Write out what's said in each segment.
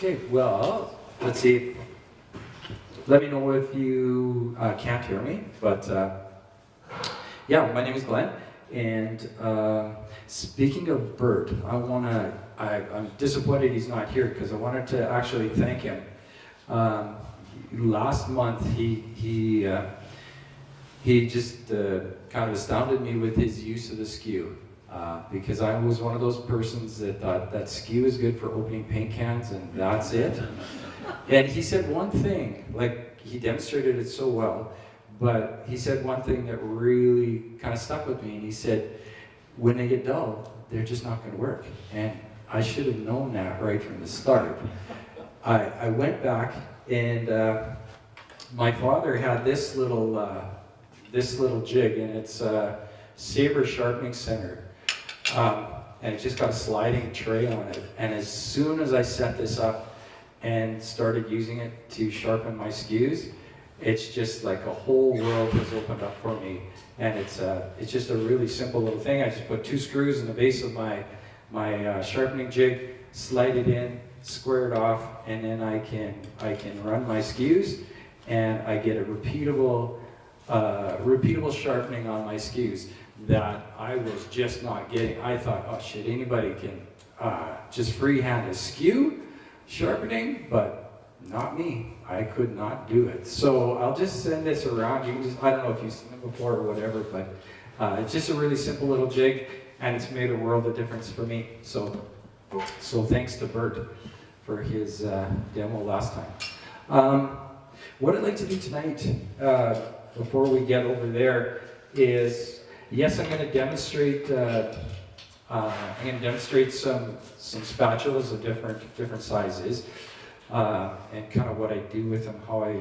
Okay, well, let's see. Let me know if you can't hear me, but yeah, my name is Glenn, and speaking of Bert, I'm disappointed he's not here because I wanted to actually thank him. Last month, he just kind of astounded me with his use of the skew. Because I was one of those persons that thought that skew is good for opening paint cans and that's it. And he said one thing, like he demonstrated it so well, but he said one thing that really kind of stuck with me, and he said, when they get dull, they're just not going to work. And I should have known that right from the start. I went back, and my father had this little jig, and it's Sabre Sharpening Center. And it just got a sliding tray on it. And as soon as I set this up and started using it to sharpen my skews, it's just like a whole world has opened up for me. And it's just a really simple little thing. I just put 2 screws in the base of my sharpening jig, slide it in, square it off, and then I can run my skews, and I get a repeatable sharpening on my skews that I was just not getting. I thought, oh shit, anybody can just freehand a skew sharpening, but not me. I could not do it. So I'll just send this around. You can just, I don't know if you've seen it before or whatever, but it's just a really simple little jig, and it's made a world of difference for me. So thanks to Bert for his demo last time. What I'd like to do tonight, before we get over there, is yes, I'm going to demonstrate. Some spatulas of different sizes, and kind of what I do with them, how I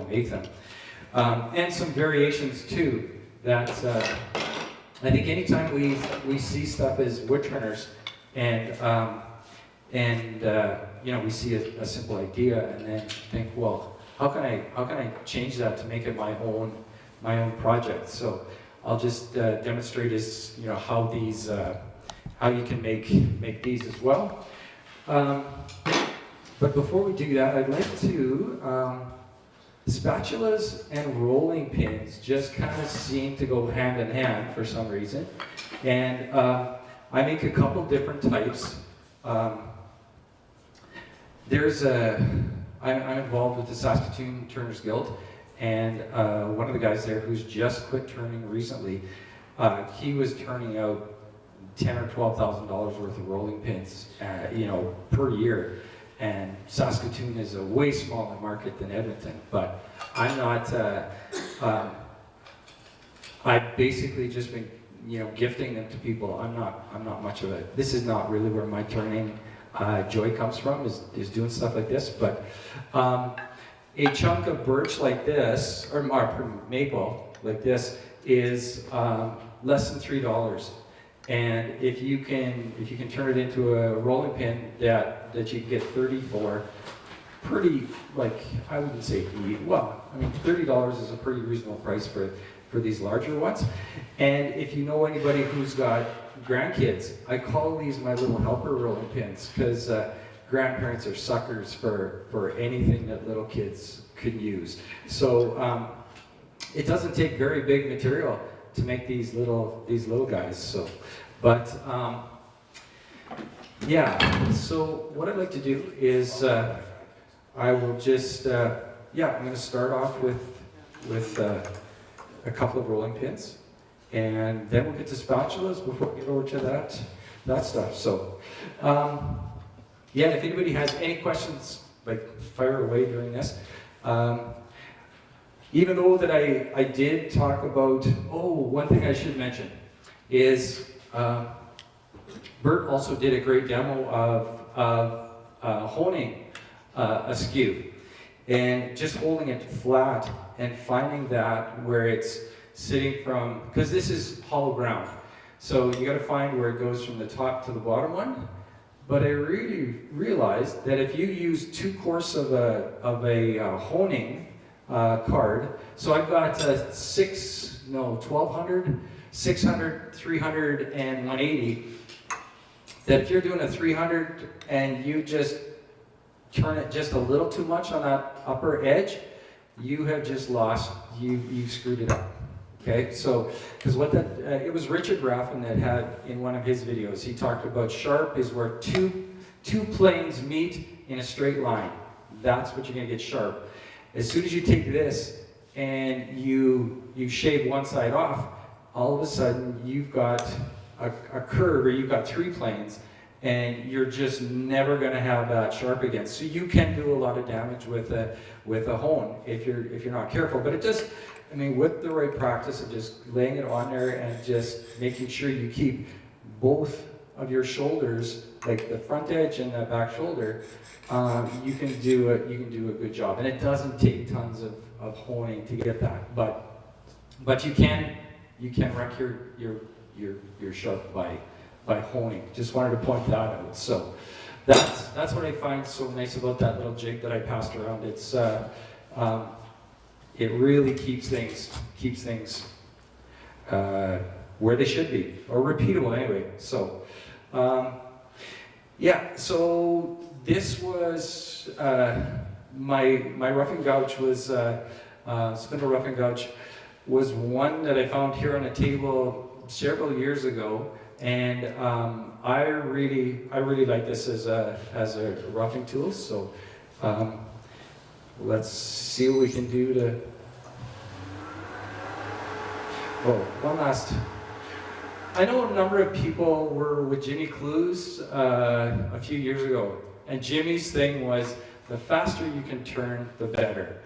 make them, and some variations too. That I think anytime we see stuff as woodturners, and we see a simple idea, and then think, well, how can I change that to make it my own project? So I'll just demonstrate how you can make these as well. But before we do that, I'd like to, spatulas and rolling pins just kind of seem to go hand in hand for some reason. And I make a couple different types. I'm involved with the Saskatoon Turners Guild, and one of the guys there who's just quit turning recently, he was turning out $10,000 or $12,000 worth of rolling pins, per year. And Saskatoon is a way smaller market than Edmonton, but I'm not. I've basically just been, gifting them to people. I'm not much of a. This is not really where my turning joy comes from. Is doing stuff like this, but. A chunk of birch like this, or maple like this, is less than $3. And if you can turn it into a rolling pin that you can get 30 for, pretty, I wouldn't say $30 is a pretty reasonable price for these larger ones. And if you know anybody who's got grandkids, I call these my little helper rolling pins, because grandparents are suckers for anything that little kids could use. So it doesn't take very big material to make these little guys. So, but yeah. So what I'd like to do is I will just I'm going to start off with a couple of rolling pins, and then we'll get to spatulas before we get over to that stuff. So. Yeah, if anybody has any questions, fire away during this. Even though that I did talk about, one thing I should mention is Bert also did a great demo of honing a skew, and just holding it flat and finding that where it's sitting from, because this is hollow ground, so you got to find where it goes from the top to the bottom one. But I really realized that if you use too coarse of a honing card, so I've got 1200, 600, 300, and 180, that if you're doing a 300 and you just turn it just a little too much on that upper edge, you have just lost, you've screwed it up. Okay, so, because what that, it was Richard Raffin that had in one of his videos, he talked about sharp is where two planes meet in a straight line. That's what you're going to get sharp. As soon as you take this and you shave one side off, all of a sudden you've got a curve, or you've got three planes, and you're just never going to have that sharp again. So you can do a lot of damage with a hone if you're not careful. But it just, I mean, with the right practice of just laying it on there and just making sure you keep both of your shoulders, like the front edge and the back shoulder, you can do a good job. And it doesn't take tons of honing to get that, but you can wreck your sharp by honing. Just wanted to point that out. So that's what I find so nice about that little jig that I passed around. It's it really keeps things where they should be, or repeatable anyway. So yeah, so this was my roughing gouge was spindle roughing gouge was one that I found here on a table several years ago, and I really like this as a roughing tool. So let's see what we can do to. Oh, one last. I know a number of people were with Jimmy Clues a few years ago, and Jimmy's thing was the faster you can turn, the better.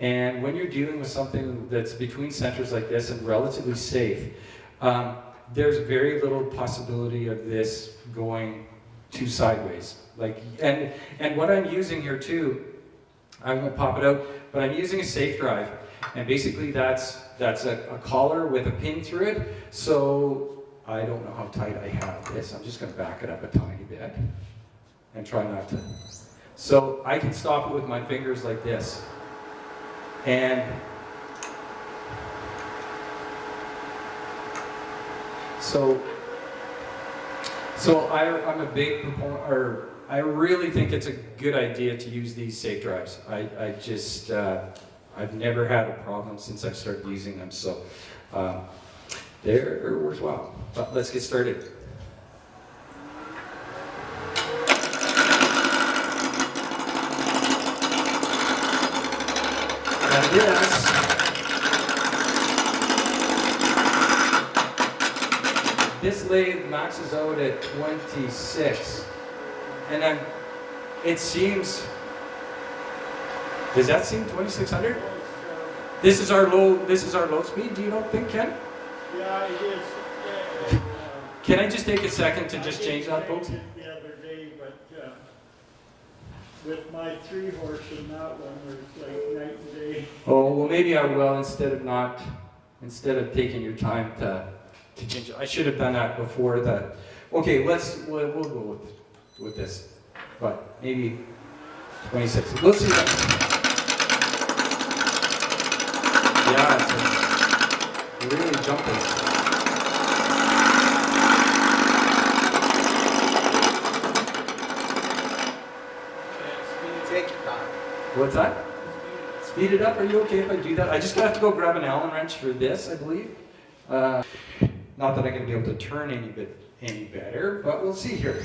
And when you're dealing with something that's between centers like this and relatively safe, there's very little possibility of this going too sideways. Like, and what I'm using here too, I won't pop it out, but I'm using a safe drive, and basically that's a collar with a pin through it. So I don't know how tight I have this. I'm just going to back it up a tiny bit and try not to. So I can stop it with my fingers like this. And so I'm a big proponent, or I really think it's a good idea to use these safe drives. I just, I've never had a problem since I've started using them. So they're worthwhile. But let's get started. And this lathe maxes out at 26, and it seems. Does that seem 2600? This is our low speed. Do you not think, Ken? Yeah, it is. Can I just take a second to just change that, folks? The other day, but with my 3-horse and that one was like night and day. Oh well, maybe I will instead of taking your time to change it. I should have done that before that. Okay, we'll go with this, but maybe 26. We'll see. Yeah, it's really jumping. What's that? Speed it up? Are you okay if I do that? I just have to go grab an Allen wrench for this, I believe. Not that I'm going to be able to turn any better, but we'll see here.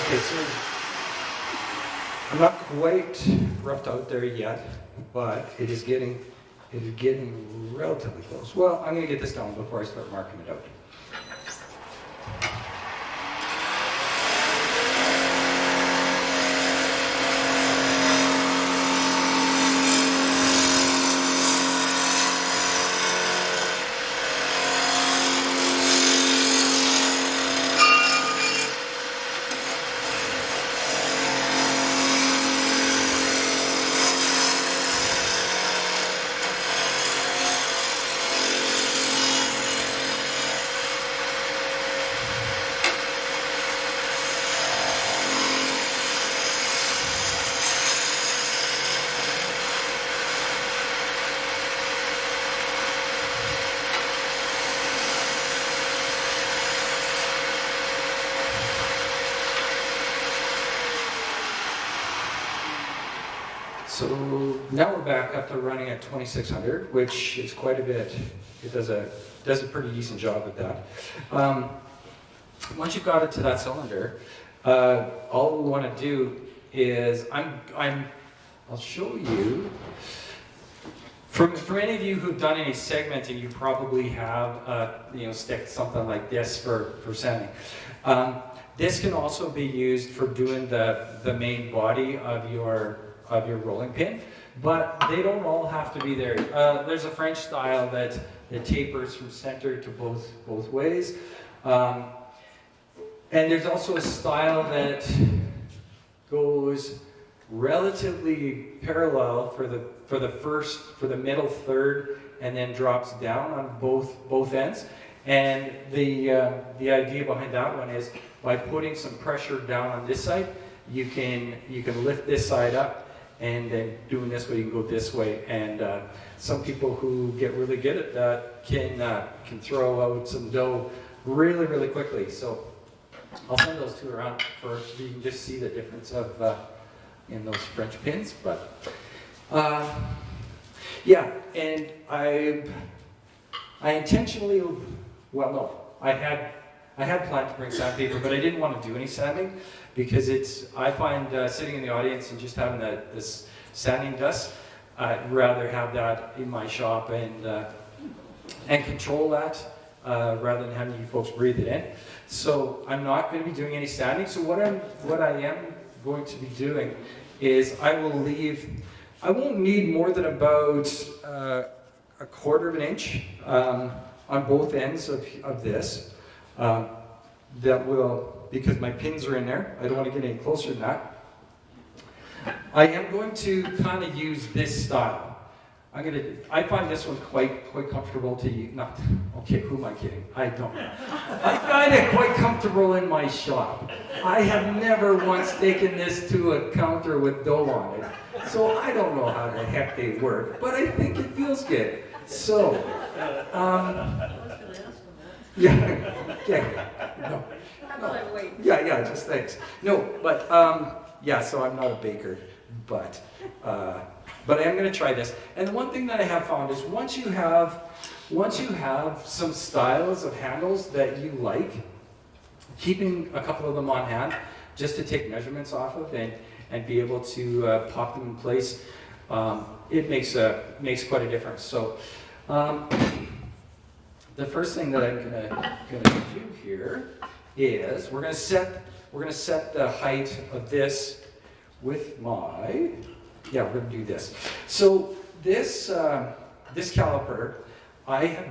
Okay, so I'm not quite roughed out there yet, but it is getting relatively close. Well, I'm going to get this down before I start marking it out. So now we're back up to running at 2600, which is quite a bit. It does a pretty decent job at that. Once you've got it to that cylinder, all we want to do is I'll show you. For any of you who've done any segmenting, you probably have stick something like this for sanding. This can also be used for doing the main body of your rolling pin, but they don't all have to be there. There's a French style that tapers from center to both ways, and there's also a style that goes relatively parallel for the middle third, and then drops down on both ends. And the idea behind that one is by putting some pressure down on this side, you can lift this side up, and then doing this way you can go this way. And some people who get really good at that can throw out some dough really quickly. So I'll send those two around first so you can just see the difference of in those French pins. But yeah, and I intentionally, well, no, I had planned to bring sandpaper, but I didn't want to do any sanding because I find sitting in the audience and just having this sanding dust, I'd rather have that in my shop and control that rather than having you folks breathe it in. So I'm not going to be doing any sanding. So what I am going to be doing is I won't need more than about a quarter of an inch on both ends of this. That will, because my pins are in there, I don't want to get any closer than that. I am going to kind of use this style. I find this one quite comfortable to use. Not, okay, who am I kidding? I don't know. I find it quite comfortable in my shop. I have never once taken this to a counter with dough on it. So I don't know how the heck they work, but I think it feels good. So, just thanks. No, but so I'm not a baker, but I am going to try this. And the one thing that I have found is once you have some styles of handles that you like, keeping a couple of them on hand just to take measurements off of and be able to pop them in place, it makes quite a difference. So the first thing that I'm gonna do here is we're gonna set the height of this with my, we're gonna do this. So this caliper, I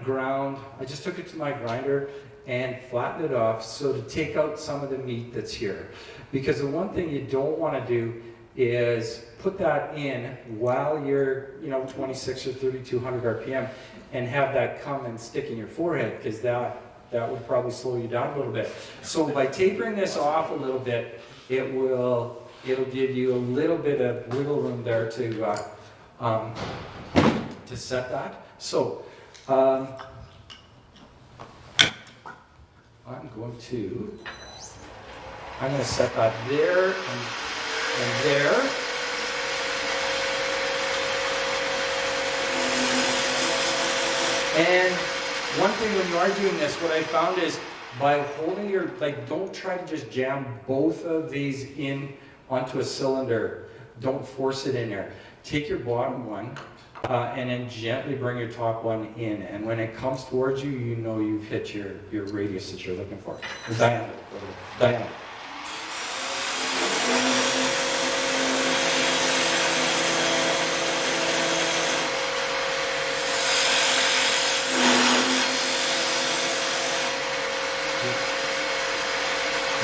just took it to my grinder and flattened it off so to take out some of the meat that's here. Because the one thing you don't want to do is put that in while you're 26 or 3200 RPM and have that come and stick in your forehead, because that would probably slow you down a little bit. So by tapering this off a little bit, it'll give you a little bit of wiggle room there to set that. So I'm going to set that there and there. And one thing when you are doing this, what I found is by holding don't try to just jam both of these in onto a cylinder. Don't force it in there. Take your bottom one and then gently bring your top one in. And when it comes towards you, you know you've hit your radius that you're looking for. Or diameter.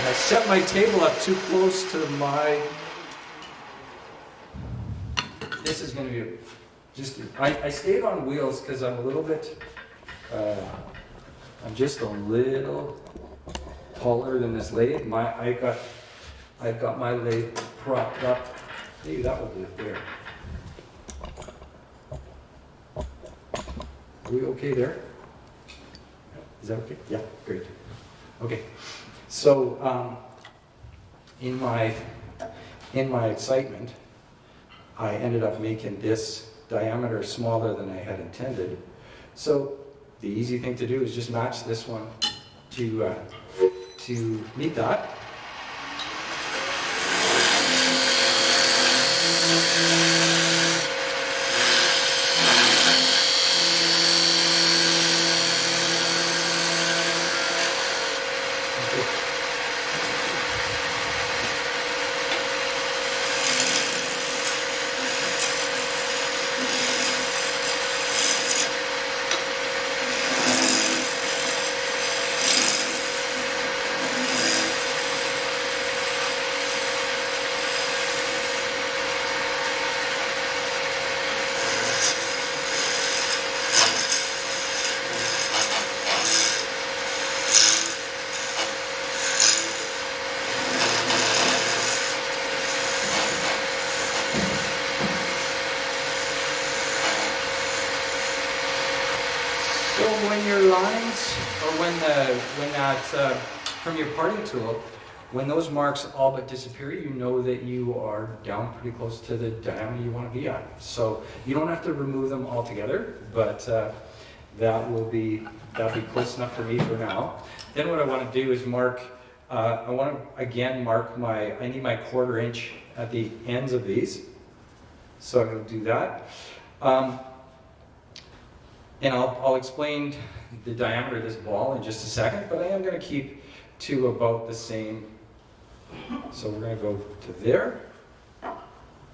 I set my table up too close to this is going to be I stayed on wheels because I'm a little bit, I'm just a little taller than this lathe. I've got my lathe propped up. Maybe that will do it there. Are we okay there? Is that okay? Yeah, great. Okay. So in my excitement, I ended up making this diameter smaller than I had intended. So the easy thing to do is just match this one to meet that. So when your lines, or when that, from your parting tool, when those marks all but disappear, you know that you are down pretty close to the diameter you want to be at. So you don't have to remove them altogether, but that'll be close enough for me for now. Then what I want to do is mark, I want to again mark I need my 1/4 inch at the ends of these. So I'm going to do that. And I'll explain the diameter of this ball in just a second, but I am going to keep to about the same. So we're going to go to there,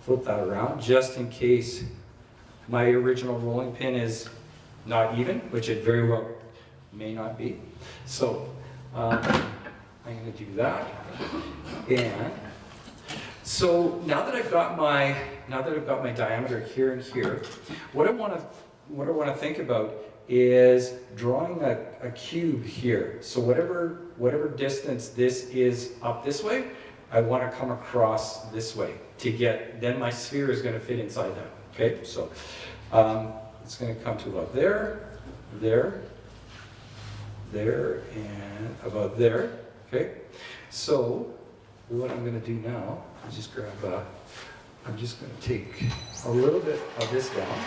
flip that around, just in case my original rolling pin is not even, which it very well may not be. So I'm going to do that. And so now that I've got my diameter here and here, what I want to think about is drawing a cube here. So whatever distance this is up this way, I want to come across this way to get, then my sphere is going to fit inside that. Okay, so it's going to come to about there, and about there. Okay, so what I'm going to do now is just grab I'm just going to take a little bit of this down.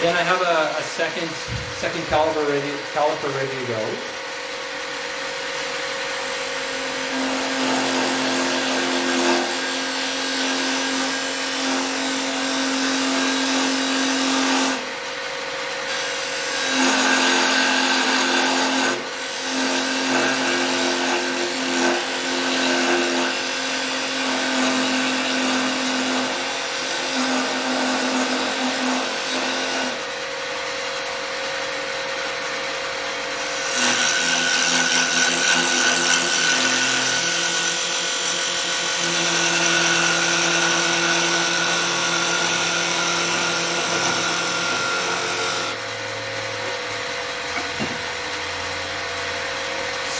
Then I have a second caliper ready to go.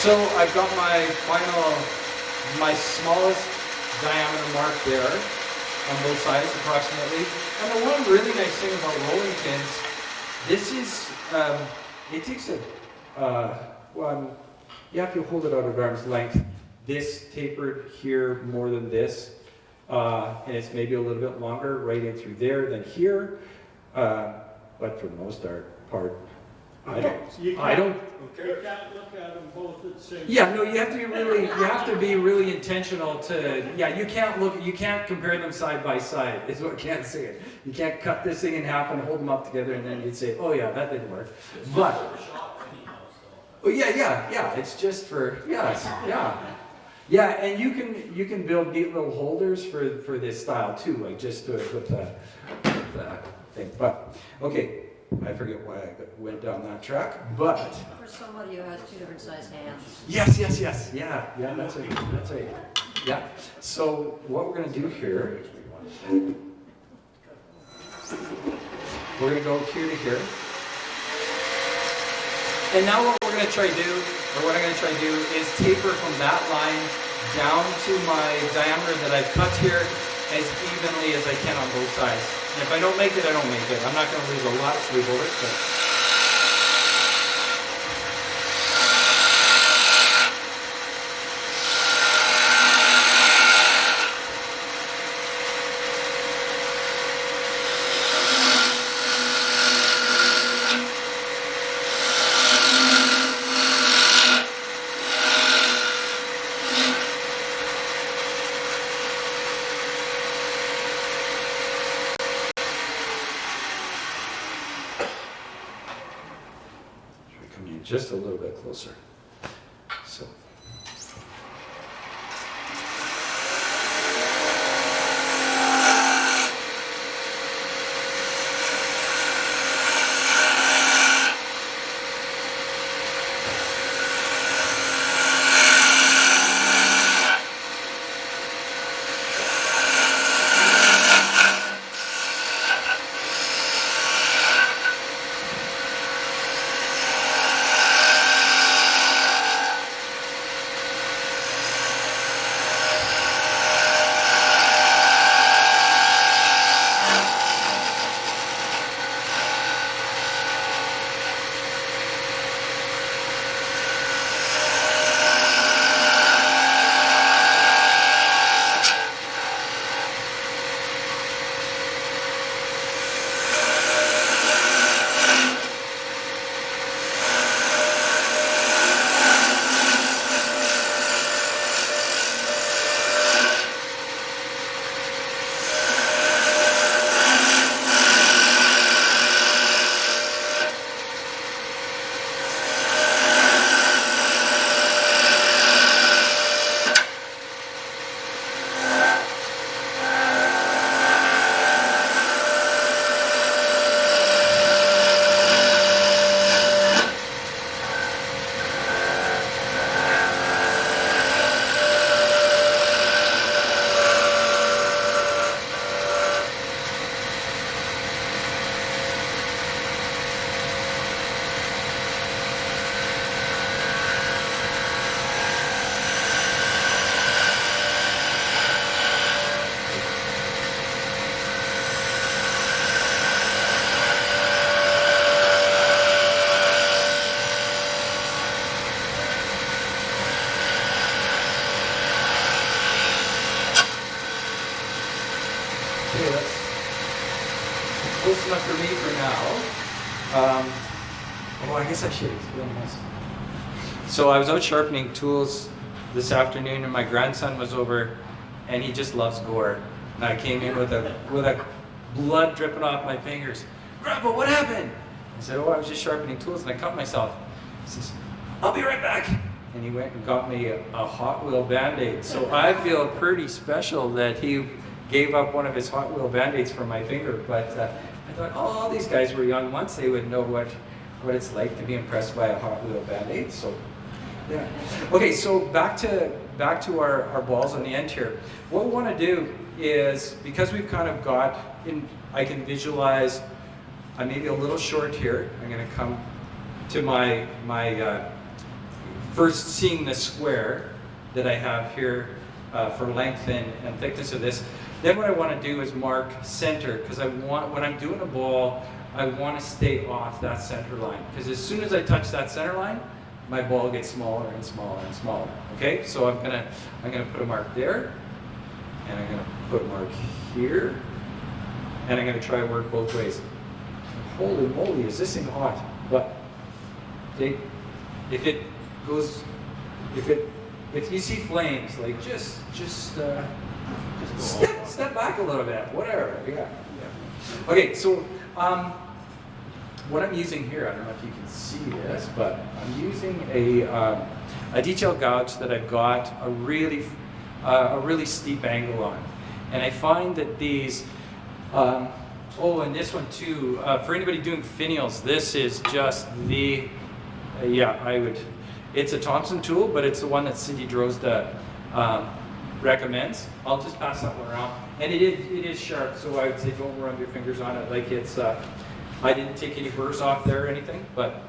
So I've got my smallest diameter mark there on both sides approximately. And the one really nice thing about rolling pins, this is, it takes you have to hold it out at arm's length. This tapered here more than this, and it's maybe a little bit longer right in through there than here, but for the most part, You can't look at them both at the same time. yeah, no, you have to be really intentional to, you can't compare them side by side, is what I can't say. You can't cut this thing in half and hold them up together and then you'd say, oh yeah, that didn't work. But, oh yeah, it's just for, yeah, and you can build neat little holders for this style too, like just to put the thing. But, okay. I forget why I went down that track, but... For somebody who has 2 different size hands. Yes, yeah, that's right. Yeah, so what we're going to do here, we're going to go here to here. And now what we're going to try to do, or what I'm going to try to do, is taper from that line down to my diameter that I've cut here as evenly as I can on both sides. And if I don't make it, I don't make it. I'm not going to lose a lot of sleeve over it, but... just a little bit closer. So. Okay, that's close enough for me for now. I guess I should explain this. So I was out sharpening tools this afternoon, and my grandson was over, and he just loves gore. And I came in with a blood dripping off my fingers. Grandpa, what happened? I said, I was just sharpening tools, and I cut myself. He says, I'll be right back. And he went and got me a Hot Wheel Band-Aid. So I feel pretty special that he gave up one of his Hot Wheel Band-Aids for my finger. But I thought, all these guys were young once. They would know what it's like to be impressed by a Hot Wheel Band-Aid. So, yeah. Okay, so back to our balls on the end here. What we want to do is, because we've kind of got, I can visualize, I may be a little short here. I'm going to come to my first seeing the square that I have here for length and thickness of this. Then what I want to do is mark center, because when I'm doing a ball, I want to stay off that center line. Because as soon as I touch that center line, my ball gets smaller and smaller and smaller. Okay, so I'm gonna put a mark there, and I'm gonna put a mark here, and I'm gonna try to work both ways. Holy moly, is this thing hot? But okay, if you see flames, like just step back a little bit, whatever. Yeah. Okay, so what I'm using here, I don't know if you can see this, but I'm using a detail gouge that I've got a really steep angle on, and I find that these. And this one too. For anybody doing finials, this is just the. It's a Thompson tool, but it's the one that Cindy Drozda recommends. I'll just pass that one around. And it is sharp, so I would say don't rub your fingers on it like it's, I didn't take any burrs off there or anything, but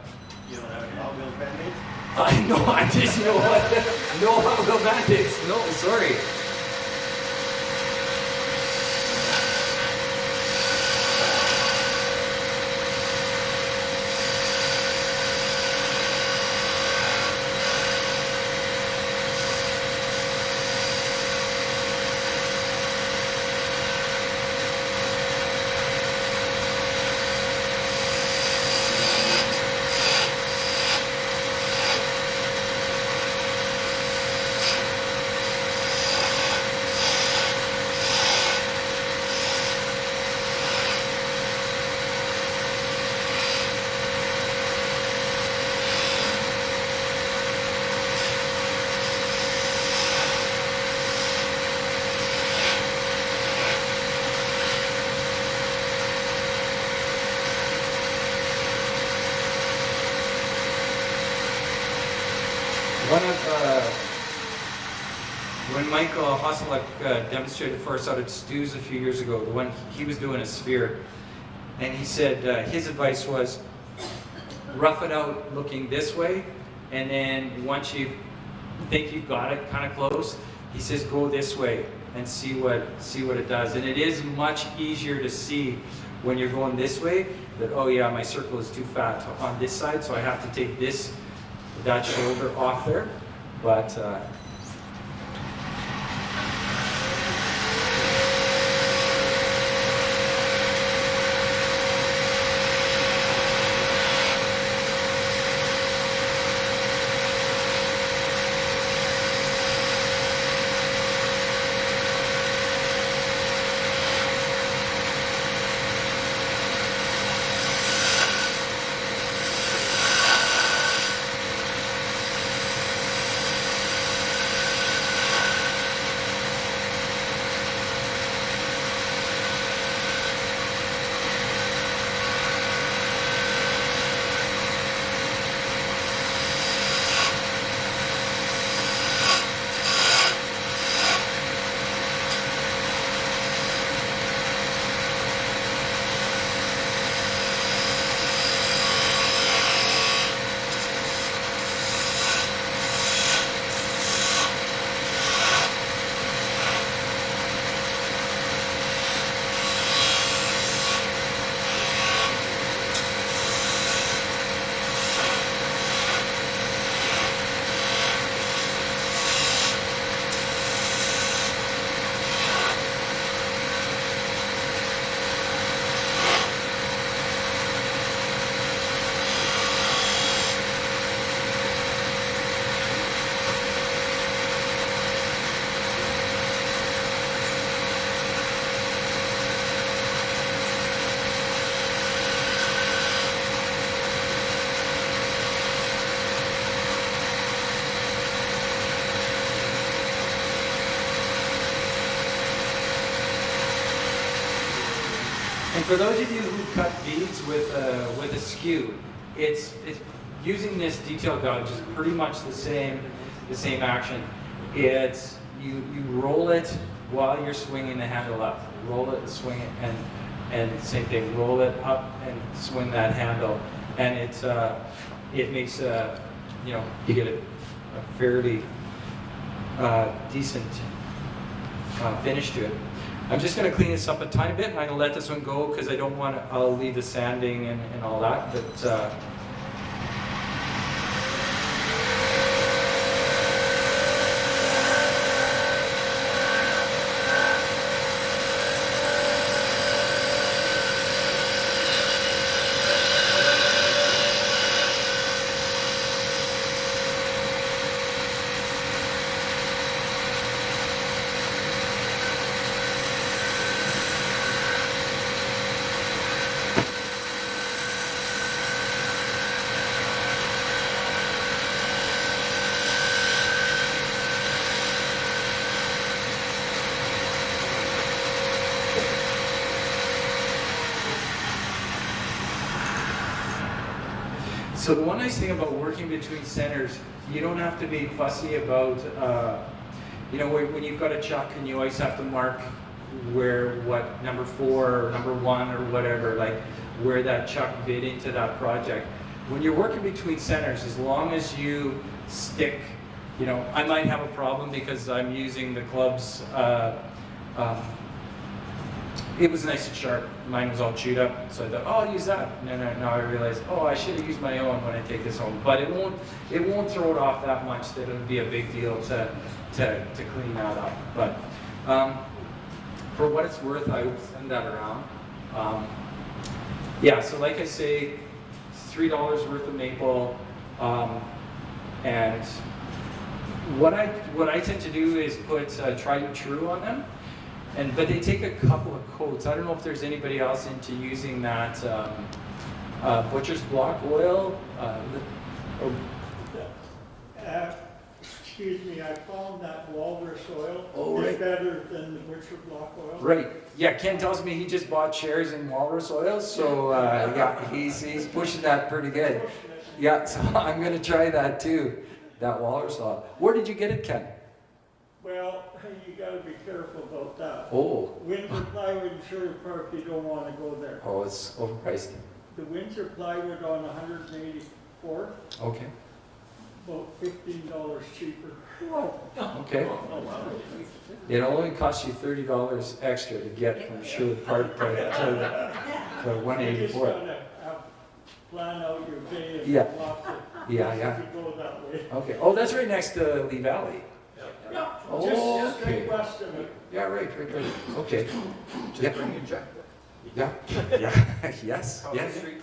You don't have any hot wheels Band-Aids? I know, I just know what. No Hot Wheel Band-Aids. No, sorry. When Michael Hosseluk demonstrated for us out at Stu's a few years ago, the one he was doing a sphere, and he said his advice was rough it out looking this way, and then once you think you've got it kind of close, he says go this way and see what it does. And it is much easier to see when you're going this way that, oh yeah, my circle is too fat on this side, so I have to take that shoulder off there. But and for those of you who cut beads with a skew, it's using this detail gouge is pretty much the same action. It's you roll it while you're swinging the handle up. Roll it and swing it, and same thing. Roll it up and swing that handle, and it makes you get a fairly decent finish to it. I'm just going to clean this up a tiny bit, and I'm going to let this one go because I don't want to, I'll leave the sanding and all that, but so the one nice thing about working between centers, you don't have to be fussy about, when you've got a chuck and you always have to mark what number 4 or number 1 or whatever, like where that chuck bit into that project. when you're working between centers, as long as you stick, you know, I might have a problem because I'm using the clubs. It was nice and sharp. Mine was all chewed up, so I thought, oh, I'll use that. No, I realized, oh, I should have used my own when I take this home. But it won't throw it off that much that it'll be a big deal to clean that up. But for what it's worth, I would send that around. Yeah, so like I say, $3 worth of maple, and what I tend to do is put tried and true on them. But they take a couple of coats. I don't know if there's anybody else into using that butcher's block oil. Excuse me, I found that walrus oil right. is better than the butcher block oil. Right. Yeah, Ken tells me he just bought shares in walrus oil, so yeah, he's pushing that pretty good. Yeah, so I'm gonna try that too, that walrus oil. Where did you get it, Ken? Well, you gotta be careful about that. Oh. Windsor Plywood in Sherwood Park, you don't wanna go there. Oh, it's overpriced. The Windsor Plywood on 184th, Okay. about $15 cheaper. Okay. It only costs you $30 extra to get from Sherwood Park to You just 184. gotta plan out your day and Yeah. lots of Yeah. places to go that way. Okay. Oh, that's right next to Lee Valley. Yeah, Oh, just okay. straight west of it. Yeah, right. Okay. Just bring your checkbook. Yeah. Yeah. Yes. Across Yeah. the street,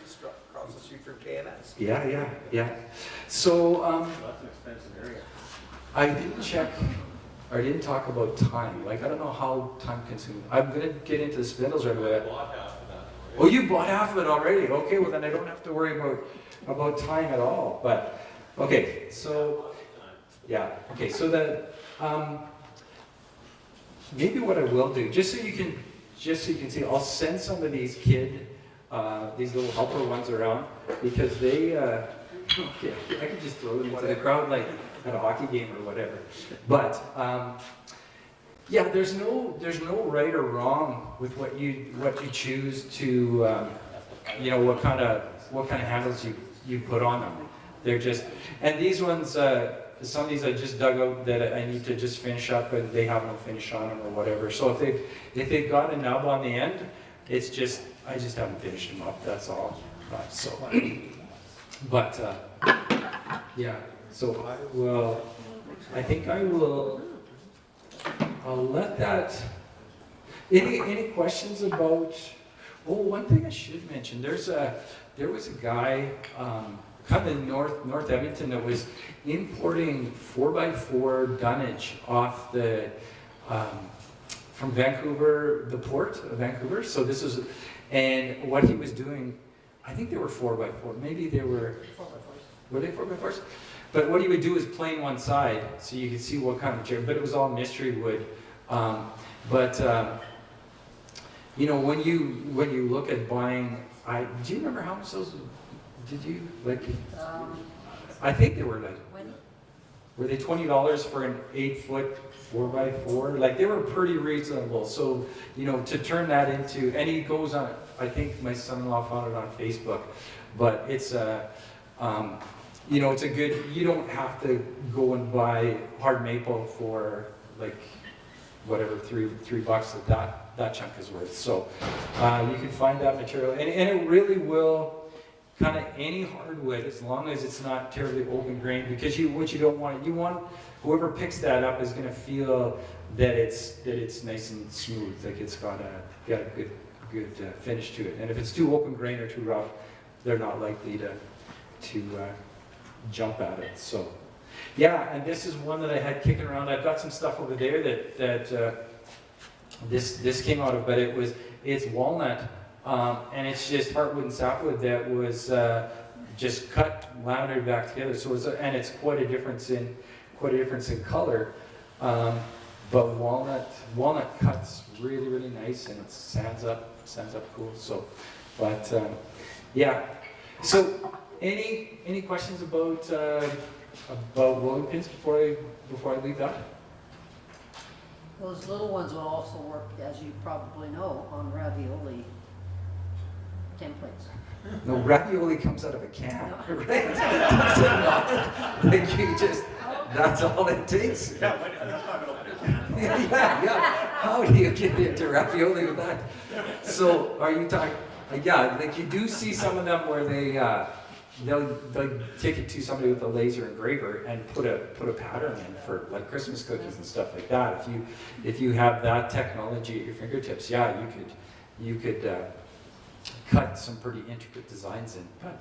across the street from KNS. Yeah. So That's an expensive area. I didn't check. I didn't talk about time. Like I don't know how time consuming. I'm gonna get into the spindles right away. Oh, you bought half of it already. Okay, well then I don't have to worry about time at all. But okay, so yeah. Okay, so the maybe what I will do, just so you can see, I'll send some of these these little helper ones around because they. Okay, I can just throw them into the crowd like at a hockey game or whatever. But yeah, there's no right or wrong with what you choose to what kind of handles you put on them. They're just, and these ones, some of these I just dug out that I need to just finish up, and they have no finish on them or whatever. So if they've got a nub on the end, it's just I just haven't finished them up. That's all. So, but yeah. So I think I will. I'll let that. Any questions about? Oh, one thing I should mention. There was a guy kind of in North Edmonton that was importing 4x4 dunnage off the from Vancouver, the port of Vancouver. So this is, and what he was doing, I think they were 4x4. Maybe they were 4x4s. Were they 4x4s? But what he would do is plane one side, so you could see what kind of chair. But it was all mystery wood. When you look at buying, do you remember how much those? Did you like? I think they were like. When? Were they $20 for an 8-foot 4x4? Like they were pretty reasonable. So to turn that into, and he goes on. I think my son-in-law found it on Facebook, but it's a. It's a good, you don't have to go and buy hard maple for like whatever, $3 that chunk is worth. So you can find that material, and it really will kind of any hardwood, as long as it's not terribly open grained, because what you don't want, you want whoever picks that up is going to feel that it's nice and smooth, like it's got a good finish to it. And if it's too open grained or too rough, they're not likely to jump at it. So yeah, and this is one that I had kicking around. I've got some stuff over there that this came out of, but it's walnut, and it's just heartwood and sapwood that was just cut, laminated back together. So it's quite a difference in color, but walnut cuts really, really nice, and it sands up cool. So, but yeah, so. Any questions about rolling pins before I leave that? Those little ones will also work, as you probably know, on ravioli. templates. No, ravioli comes out of a can, right? Does it not? Like you just, that's all it takes. Yeah, but that's not open can. Yeah. How do you get into ravioli with that? So, are you talking? Yeah, like you do see some of them where they'll take it to somebody with a laser engraver and put a pattern in for like Christmas cookies and stuff like that. If you have that technology at your fingertips, yeah, you could cut some pretty intricate designs in. But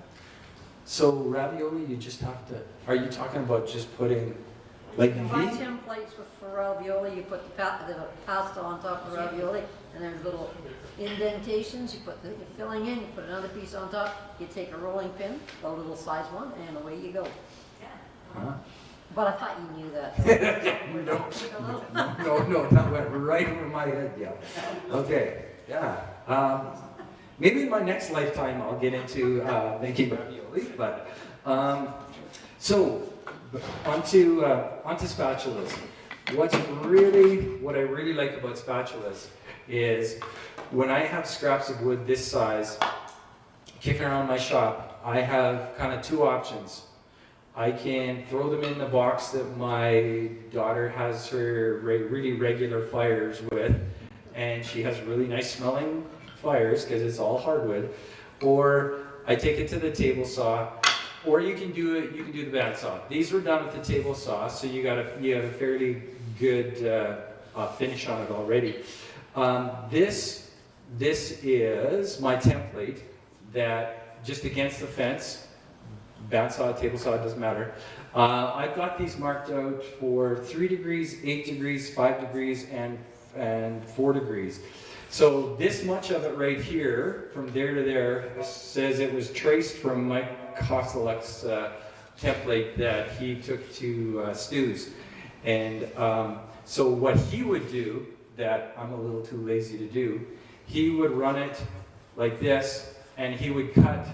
so ravioli, you just have to. Are you talking about just putting like You buy templates for ravioli, you put the pasta on top of ravioli, and there's little indentations, you put the filling in, you put another piece on top, you take a rolling pin, a little size one, and away you go. Huh? But I thought you knew that. No, that went right over my head, yeah. Okay, yeah. Maybe in my next lifetime I'll get into making ravioli, but, so, onto spatulas. What I really like about spatulas is when I have scraps of wood this size kicking around my shop, I have kind of two options. I can throw them in the box that my daughter has her really regular fires with, and she has really nice smelling fires because it's all hardwood, or I take it to the table saw, or you can do the bandsaw. These were done with the table saw, so you have a fairly good finish on it already. This is my template that just against the fence, bandsaw, table saw, it doesn't matter. I've got these marked out for 3 degrees, 8 degrees, 5 degrees, and 4 degrees. So this much of it right here, from there to there, says it was traced from Mike Kostelek's template that he took to Stu's. And so what he would do, that I'm a little too lazy to do, he would run it like this, and he would cut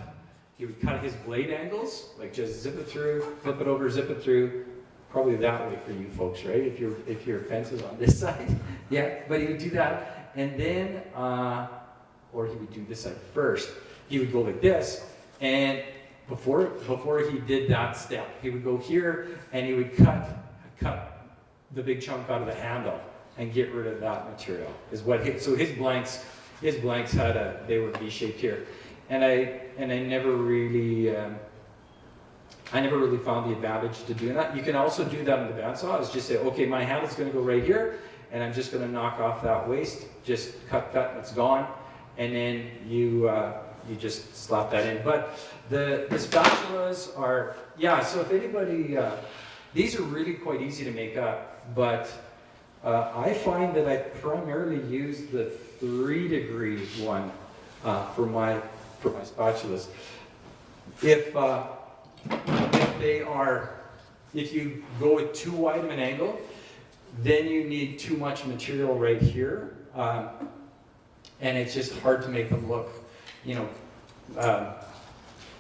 his blade angles, like just zip it through, flip it over, zip it through, probably that way for you folks, right? If your fence is on this side, yeah, but he would do that, and then, or he would do this side first, he would go like this, and before he did that step, he would go here, and he would cut the big chunk out of the handle and get rid of that material. So his blanks they were V-shaped here, and I never really found the advantage to doing that. You can also do that in the bandsaw. Is just say, okay, my handle's going to go right here, and I'm just going to knock off that waste. Just cut, and it's gone, and then you just slap that in. But the spatulas are, yeah. So if anybody, these are really quite easy to make up, but I find that I primarily use the 3 degree one for my spatulas. If you go with too wide of an angle, then you need too much material right here, and it's just hard to make them look,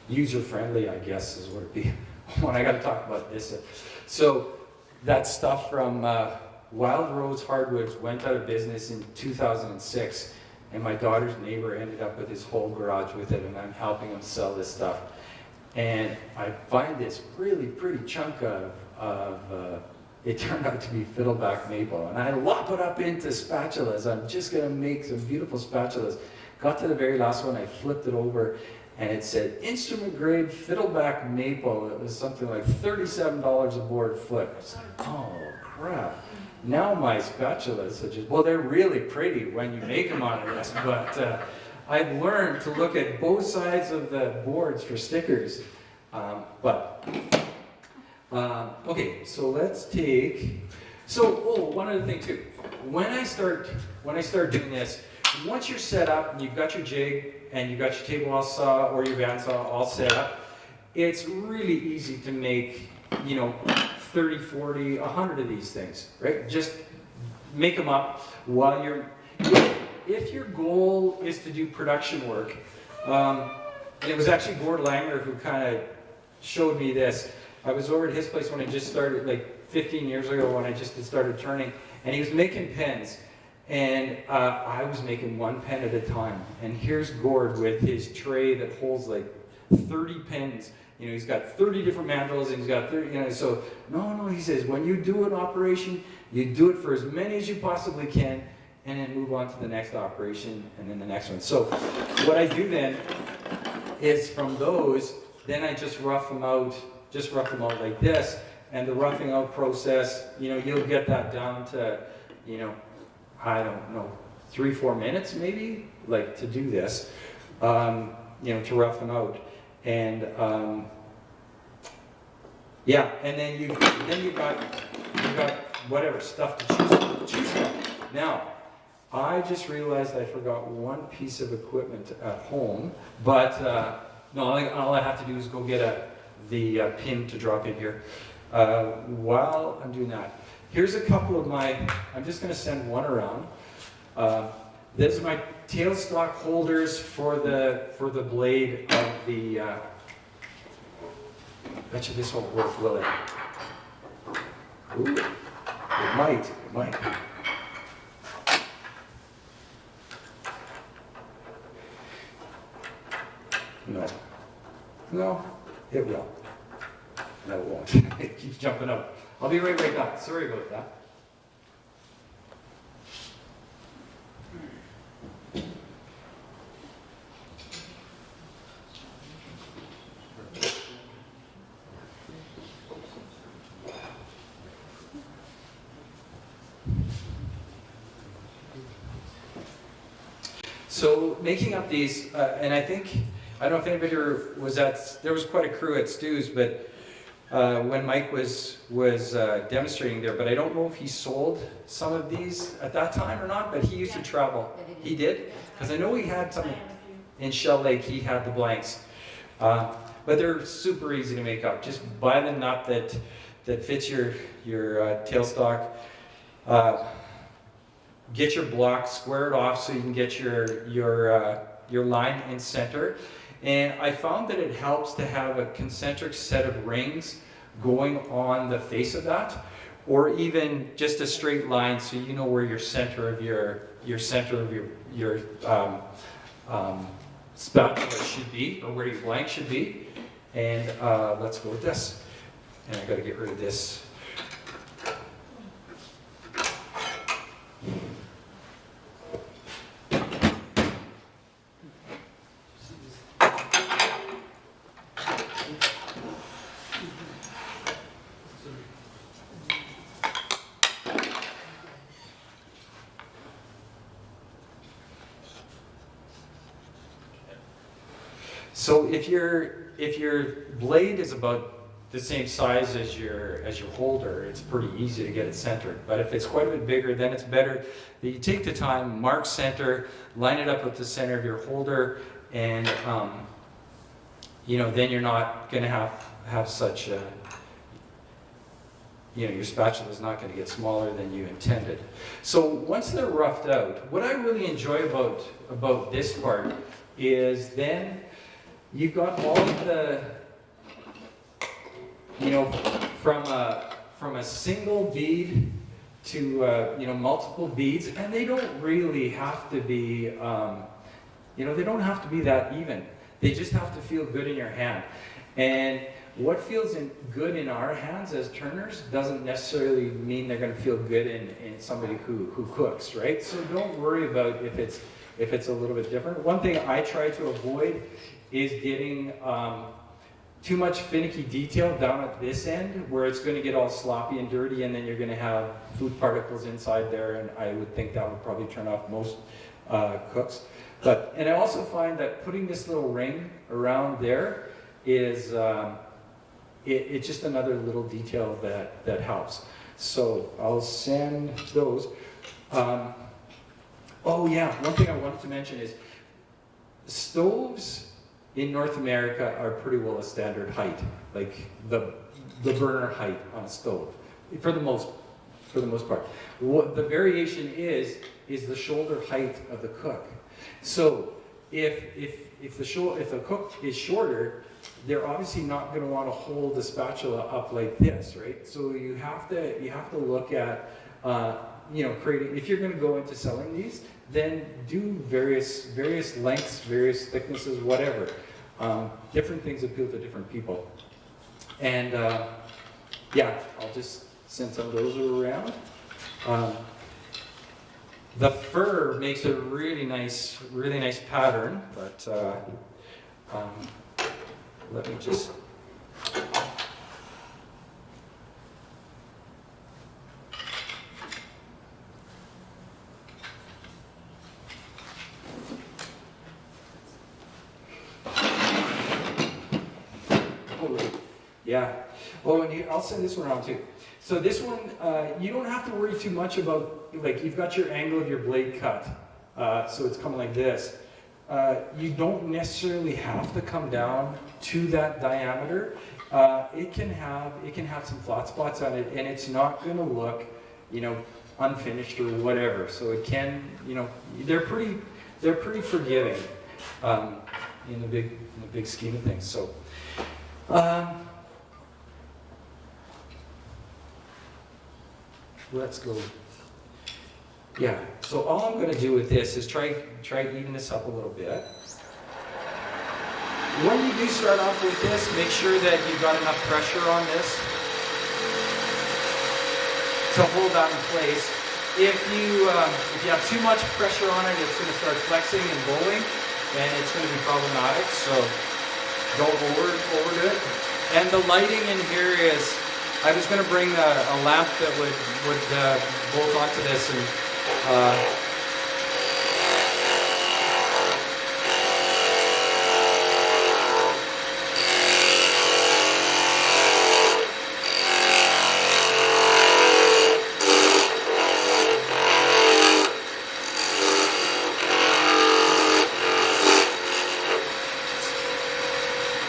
user-friendly, I guess is what it'd be when I got to talk about this. So that stuff from Wild Rose Hardwoods went out of business in 2006, and my daughter's neighbor ended up with his whole garage with it, and I'm helping him sell this stuff. And I find this really pretty chunk of it turned out to be fiddleback maple, and I lop it up into spatulas. I'm just going to make some beautiful spatulas. Got to the very last one, I flipped it over, and it said instrument grade fiddleback maple. It was something like $37 a board foot. I said, oh crap. Now my spatulas are just, well, they're really pretty when you make them out of this, but I've learned to look at both sides of the boards for stickers. Okay, so let's take, one other thing too. When I start doing this, once you're set up and you've got your jig and you've got your table saw or your bandsaw all set up, it's really easy to make, 30, 40, 100 of these things, right? Just make them up while if your goal is to do production work, and it was actually Gord Langer who kind of showed me this. I was over at his place when I just started, like 15 years ago when I just started turning, and he was making pens. And I was making one pen at a time. And here's Gord with his tray that holds like 30 pens. You know, he's got 30 different mandrels, and he's got 30, you know, so, no, he says, when you do an operation, you do it for as many as you possibly can, and then move on to the next operation, and then the next one. So what I do then is from those, then I just rough them out like this, and the roughing out process, you know, you'll get that down to, you know, I don't know, 3-4 minutes maybe, like to do this, you know, to rough them out. And yeah, and then you got whatever stuff to choose from. Now, I just realized I forgot one piece of equipment at home, but no, all I have to do is go get the pin to drop in here. While I'm doing that, here's a couple of I'm just going to send one around. These are my tailstock holders for the blade of the. Bet you this won't work, will it? Ooh, it might. No, it will. No, it won't. It keeps jumping up. I'll be right back. Sorry about that. So making up these, and I don't know if anybody there was quite a crew at Stu's, but when Mike was demonstrating there, but I don't know if he sold some of these at that time or not, but he used to travel. He did? Because I know he had some in Shell Lake, he had the blanks. But they're super easy to make up. Just buy the nut that fits your tailstock. Get your block, square it off so you can get your line in center. And I found that it helps to have a concentric set of rings going on the face of that, or even just a straight line so you know where your center of your spatula should be, or where your blank should be. And let's go with this. And I got to get rid of this. So if your blade is about the same size as your holder, it's pretty easy to get it centered. But if it's quite a bit bigger, then it's better that you take the time, mark center, line it up with the center of your holder, and you know, then you're not going to have such a, you know, your spatula is not going to get smaller than you intended. So once they're roughed out, what I really enjoy about this part is then you've got all of the, you know, from a single bead to you know, multiple beads, and they don't really have to be, you know, they don't have to be that even. They just have to feel good in your hand. And what feels good in our hands as turners doesn't necessarily mean they're going to feel good in somebody who cooks, right? So don't worry about if it's a little bit different. One thing I try to avoid is getting too much finicky detail down at this end where it's going to get all sloppy and dirty, and then you're going to have food particles inside there, and I would think that would probably turn off most cooks. And I also find that putting this little ring around there is it's just another little detail that helps. So I'll send those. Oh yeah, one thing I wanted to mention is stoves in North America are pretty well a standard height, like the burner height on a stove, for the most part. What the variation is the shoulder height of the cook. So if the cook is shorter, they're obviously not going to want to hold the spatula up like this, right? So you have to look at creating, if you're going to go into selling these, then do various lengths, various thicknesses, whatever. Different things appeal to different people. And yeah, I'll just send some of those around. The fur makes a really nice pattern, but let me just. Yeah. Oh, and I'll send this one around too. So this one, you don't have to worry too much about, like, you've got your angle of your blade cut, so it's coming like this. You don't necessarily have to come down to that diameter. It can have some flat spots on it, and it's not going to look, unfinished or whatever. So it can, they're pretty forgiving in the big scheme of things. So. Let's go. Yeah, so all I'm going to do with this is try to even this up a little bit. When you do start off with this, make sure that you've got enough pressure on this to hold that in place. If you have too much pressure on it, it's going to start flexing and bowing, and it's going to be problematic. So don't overdo it. And the lighting in here is, I was going to bring a lamp that would bolt onto this, and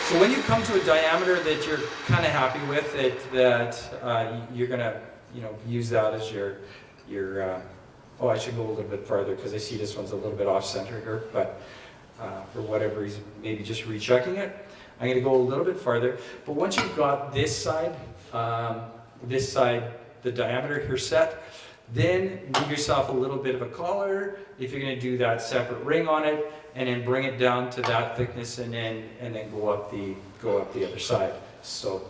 so when you come to a diameter that you're kind of happy with, that you're going to use that as your oh, I should go a little bit farther because I see this one's a little bit off center here, but for whatever reason, maybe just rechecking it. I'm going to go a little bit farther, but once you've got this side, the diameter here set, then give yourself a little bit of a collar if you're going to do that separate ring on it, and then bring it down to that thickness, and then go up the other side. So.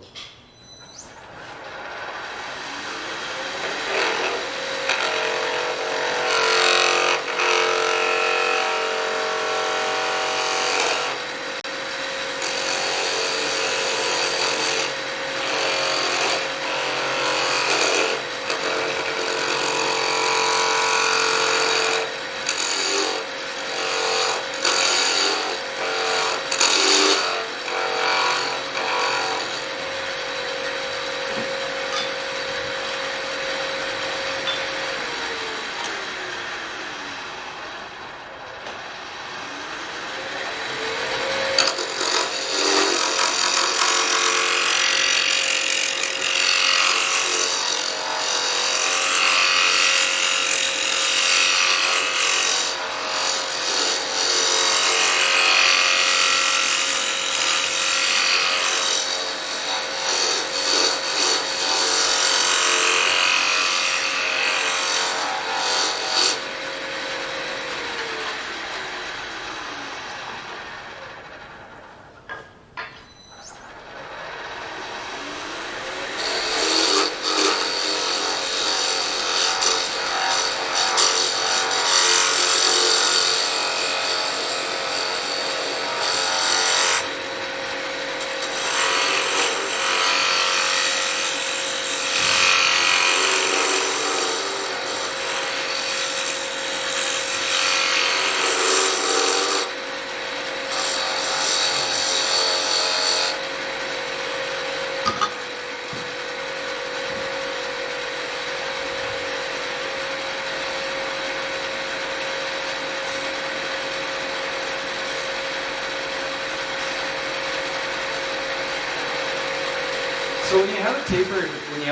So when you have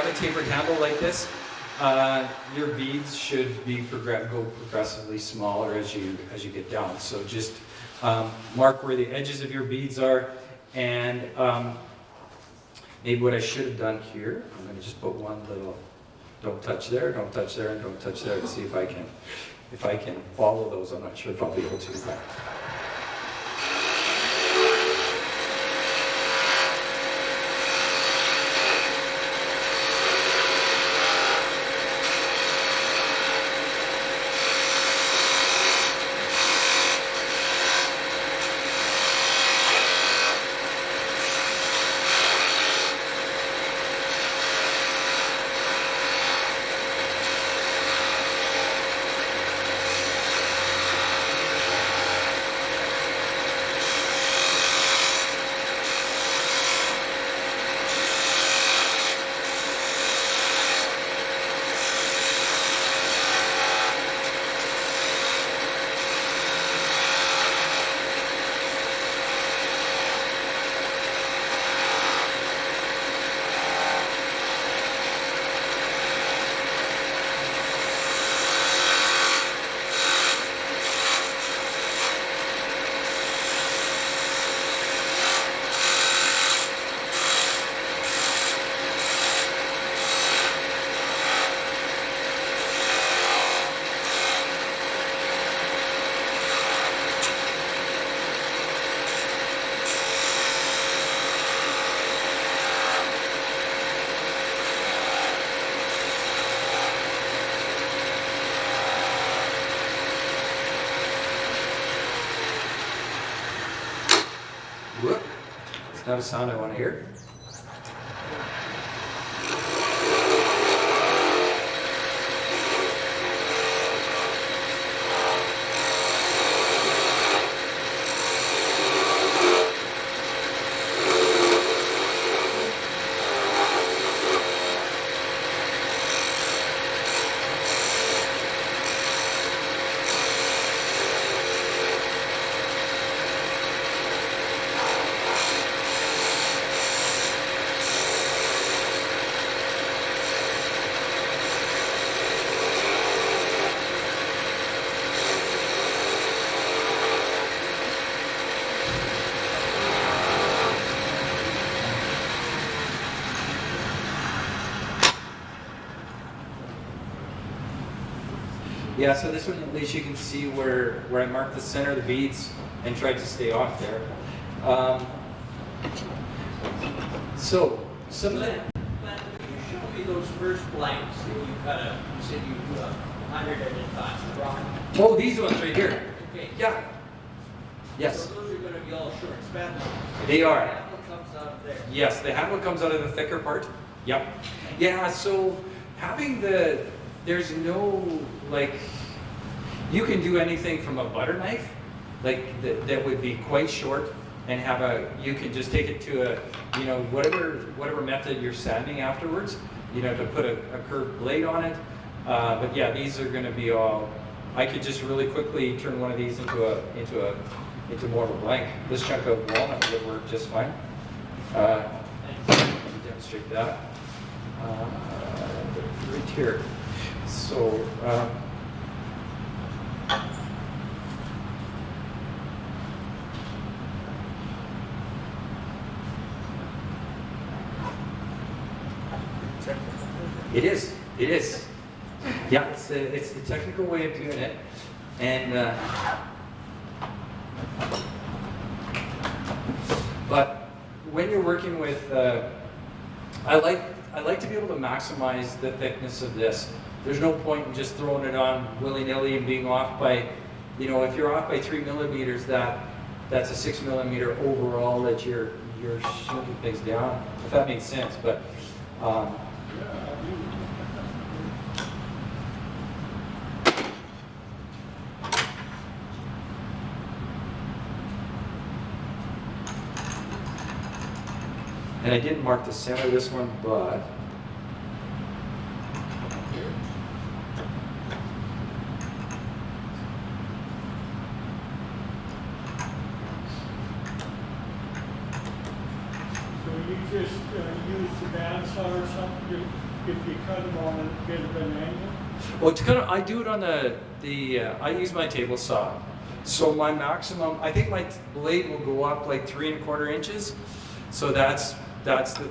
a tapered handle like this, your beads should go progressively smaller as you get down. So just mark where the edges of your beads are, and maybe what I should have done here, I'm going to just put one little don't touch there, don't touch there, and don't touch there, to see if I can follow those. I'm not sure if I'll be able to, but. Whoop. It's not a sound I want to hear. Yeah, so this one at least you can see where I marked the center of the beads and tried to stay off there. So some of the... But you showed me those first blanks that you said you 100 at a time, wrong? Oh, these ones right here. Okay. Yeah. Yes. So those are going to be all short spatulas. They are. The handle comes out of there. Yes, the handle comes out of the thicker part. Yep. Yeah, so having there's no, like, you can do anything from a butter knife, like, that would be quite short, and you can just take it to whatever method you're sanding afterwards, to put a curved blade on it. But yeah, these are going to be all, I could just really quickly turn one of these into more of a blank. This chunk of walnut would work just fine. Let me demonstrate that. Right here. So, it is. Yeah, it's the technical way of doing it, and but when you're working with, I like to be able to maximize the thickness of this. There's no point in just throwing it on willy-nilly and being off by, if you're off by 3 millimeters, that's a 6 millimeter overall that you're shrinking things down, if that makes sense. But and I didn't mark the center of this one, but Just use the bandsaw or something if you cut them on a bit of an angle? well, I do it on I use my table saw. So my maximum, I think my blade will go up like 3¼ inches. So that's the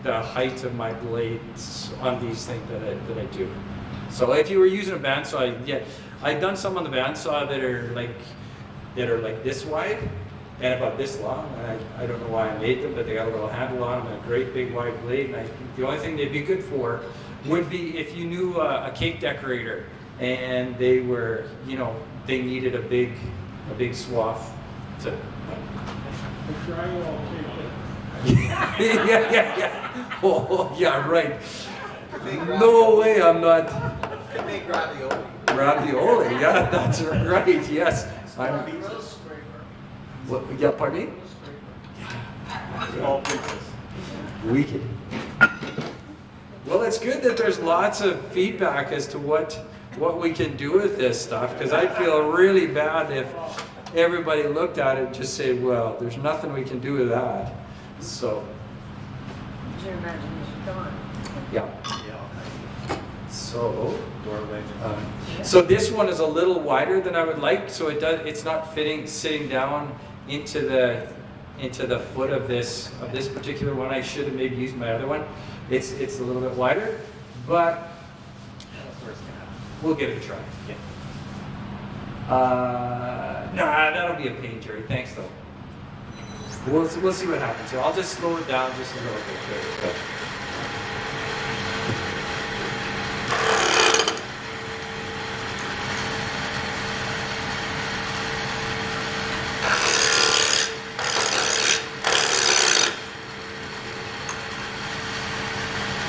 the height of my blades on these things that I do. So if you were using a bandsaw, yeah, I've done some on the bandsaw that are like this wide and about this long. And I don't know why I made them, but they got a little handle on them and a great big wide blade. And the only thing they'd be good for would be if you knew a cake decorator and they were, you know, they needed a big swath to. The drywall yeah. Oh, yeah, right. Could make No way, I'm not. Could make ravioli. Ravioli, yeah, that's right, yes. I'm, Grill scraper. what, yeah, pardon me? Small pieces. Wicked. Well, it's good that there's lots of feedback as to what we can do with this stuff, because I'd feel really bad if everybody looked at it and just said, well, there's nothing we can do with that. So, Use your imagination, come on. yeah. So, Doorway. so this one is a little wider than I would like, so it's not sitting down into the foot of this particular one. I should have maybe used my other one. It's a little bit wider, but we'll give it a try. Nah, that'll be a pain, Jerry. Thanks though. We'll see what happens here. I'll just slow it down just a little bit, Jerry.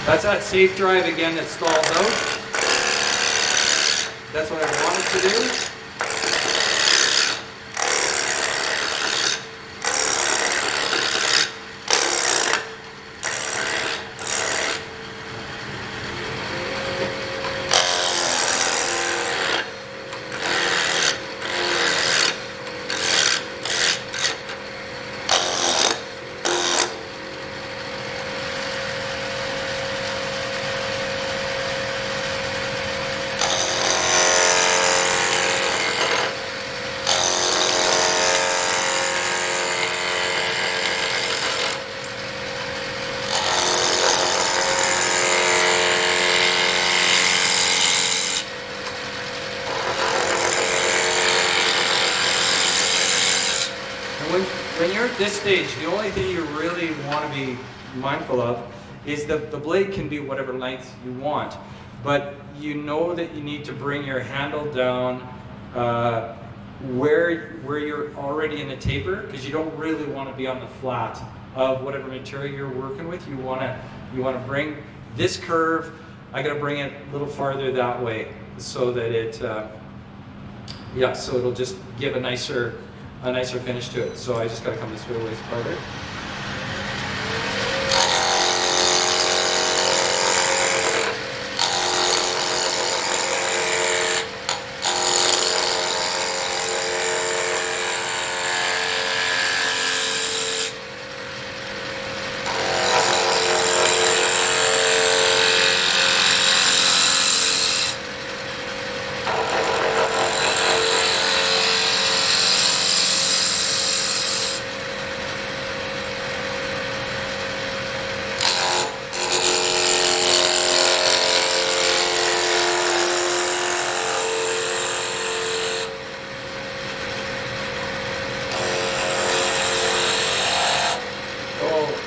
That's that safe drive again that stalls out. That's what I wanted to do. When you're at this stage, the only thing you really want to be mindful of is the blade can be whatever length you want, but you know that you need to bring your handle down where you're already in the taper, because you don't really want to be on the flat of whatever material you're working with. You want to bring this curve. I got to bring it a little farther that way so that it so it'll just give a nicer finish to it. So I just got to come this way a ways farther.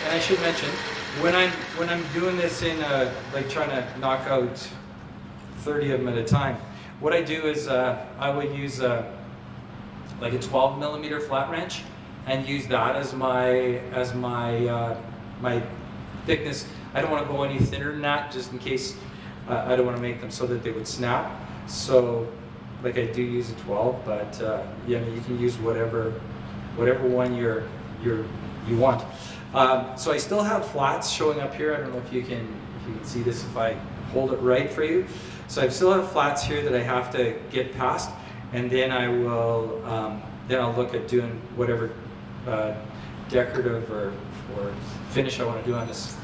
And I should mention, when I'm doing this in like trying to knock out 30 of them at a time, what I do is I would use like a 12 millimeter flat wrench and use that as my my thickness. I don't want to go any thinner than that, just in case I don't want to make them so that they would snap. So like I do use a 12, but yeah, you can use whatever one you want. So I still have flats showing up here. I don't know if you can see this if I hold it right for you. So I still have flats here that I have to get past, and then I will then I'll look at doing whatever decorative or finish I want to do on this.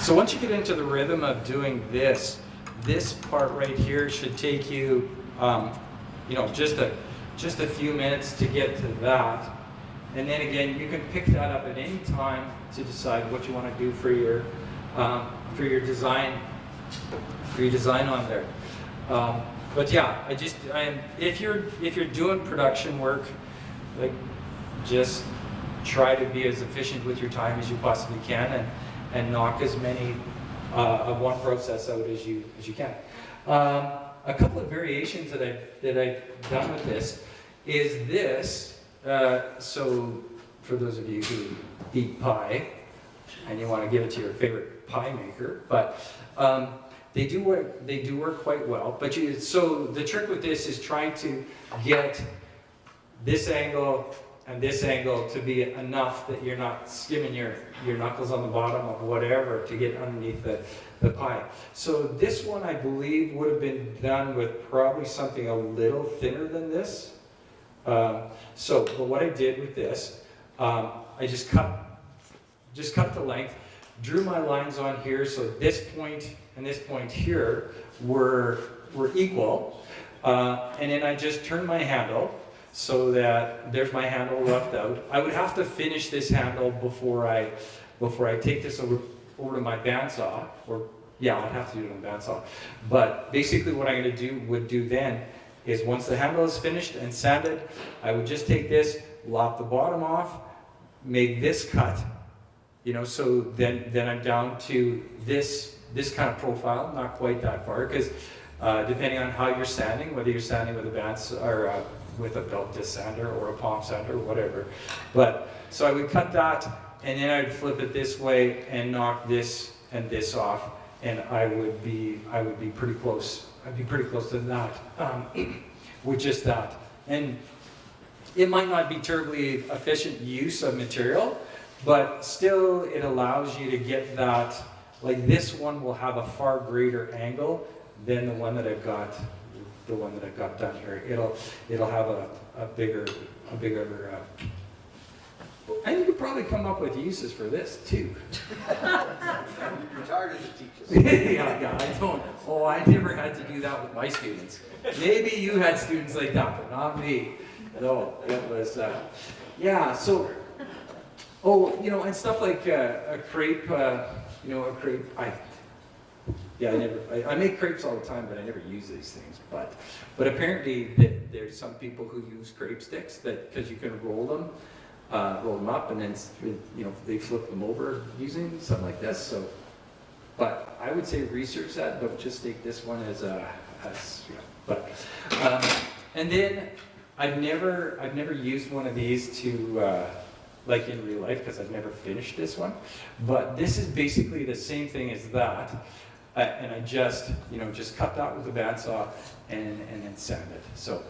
So once you get into the rhythm of doing this part right here should take you, just a few minutes to get to that. And then again, you can pick that up at any time to decide what you want to do for your design on there. But yeah, if you're doing production work, like, just try to be as efficient with your time as you possibly can, and knock as many of one process out as you can. A couple of variations that I've done with this is this. So for those of you who eat pie and you want to give it to your favorite pie maker, but they do work quite well. But so the trick with this is trying to get this angle and this angle to be enough that you're not skimming your knuckles on the bottom of whatever to get underneath the pie. So this one, I believe, would have been done with probably something a little thinner than this. But what I did with this, I just cut the length, drew my lines on here, so this point and this point here were equal, and then I just turned my handle so that there's my handle roughed out. I would have to finish this handle before I take this over to my bandsaw, I'd have to do it on bandsaw. But basically what I'm going to do then is once the handle is finished and sanded, I would just take this, lop the bottom off, make this cut, so then I'm down to this kind of profile, not quite that far, because depending on how you're sanding, whether you're sanding with a bandsaw or with a belt disc sander or a palm sander or whatever. But so I would cut that, and then I'd flip it this way and knock this and this off, and I would be pretty close. I'd be pretty close to that with just that. And it might not be terribly efficient use of material, but still it allows you to get that, like this one will have a far greater angle than the one that I've got done here. It'll have a bigger and you could probably come up with uses for this too. It's hard as a teacher. yeah, I don't. Oh, I never had to do that with my students. Maybe you had students like that, but not me. No, it was, so, and stuff like a crepe, a crepe, I make crepes all the time, but I never use these things. But apparently there's some people who use crepe sticks because you can roll them up, and then they flip them over using something like this. So, but I would say research that. Don't just take this one as and then I've never used one of these to like in real life because I've never finished this one. But this is basically the same thing as that. And I just cut that with a bandsaw and then sand it. So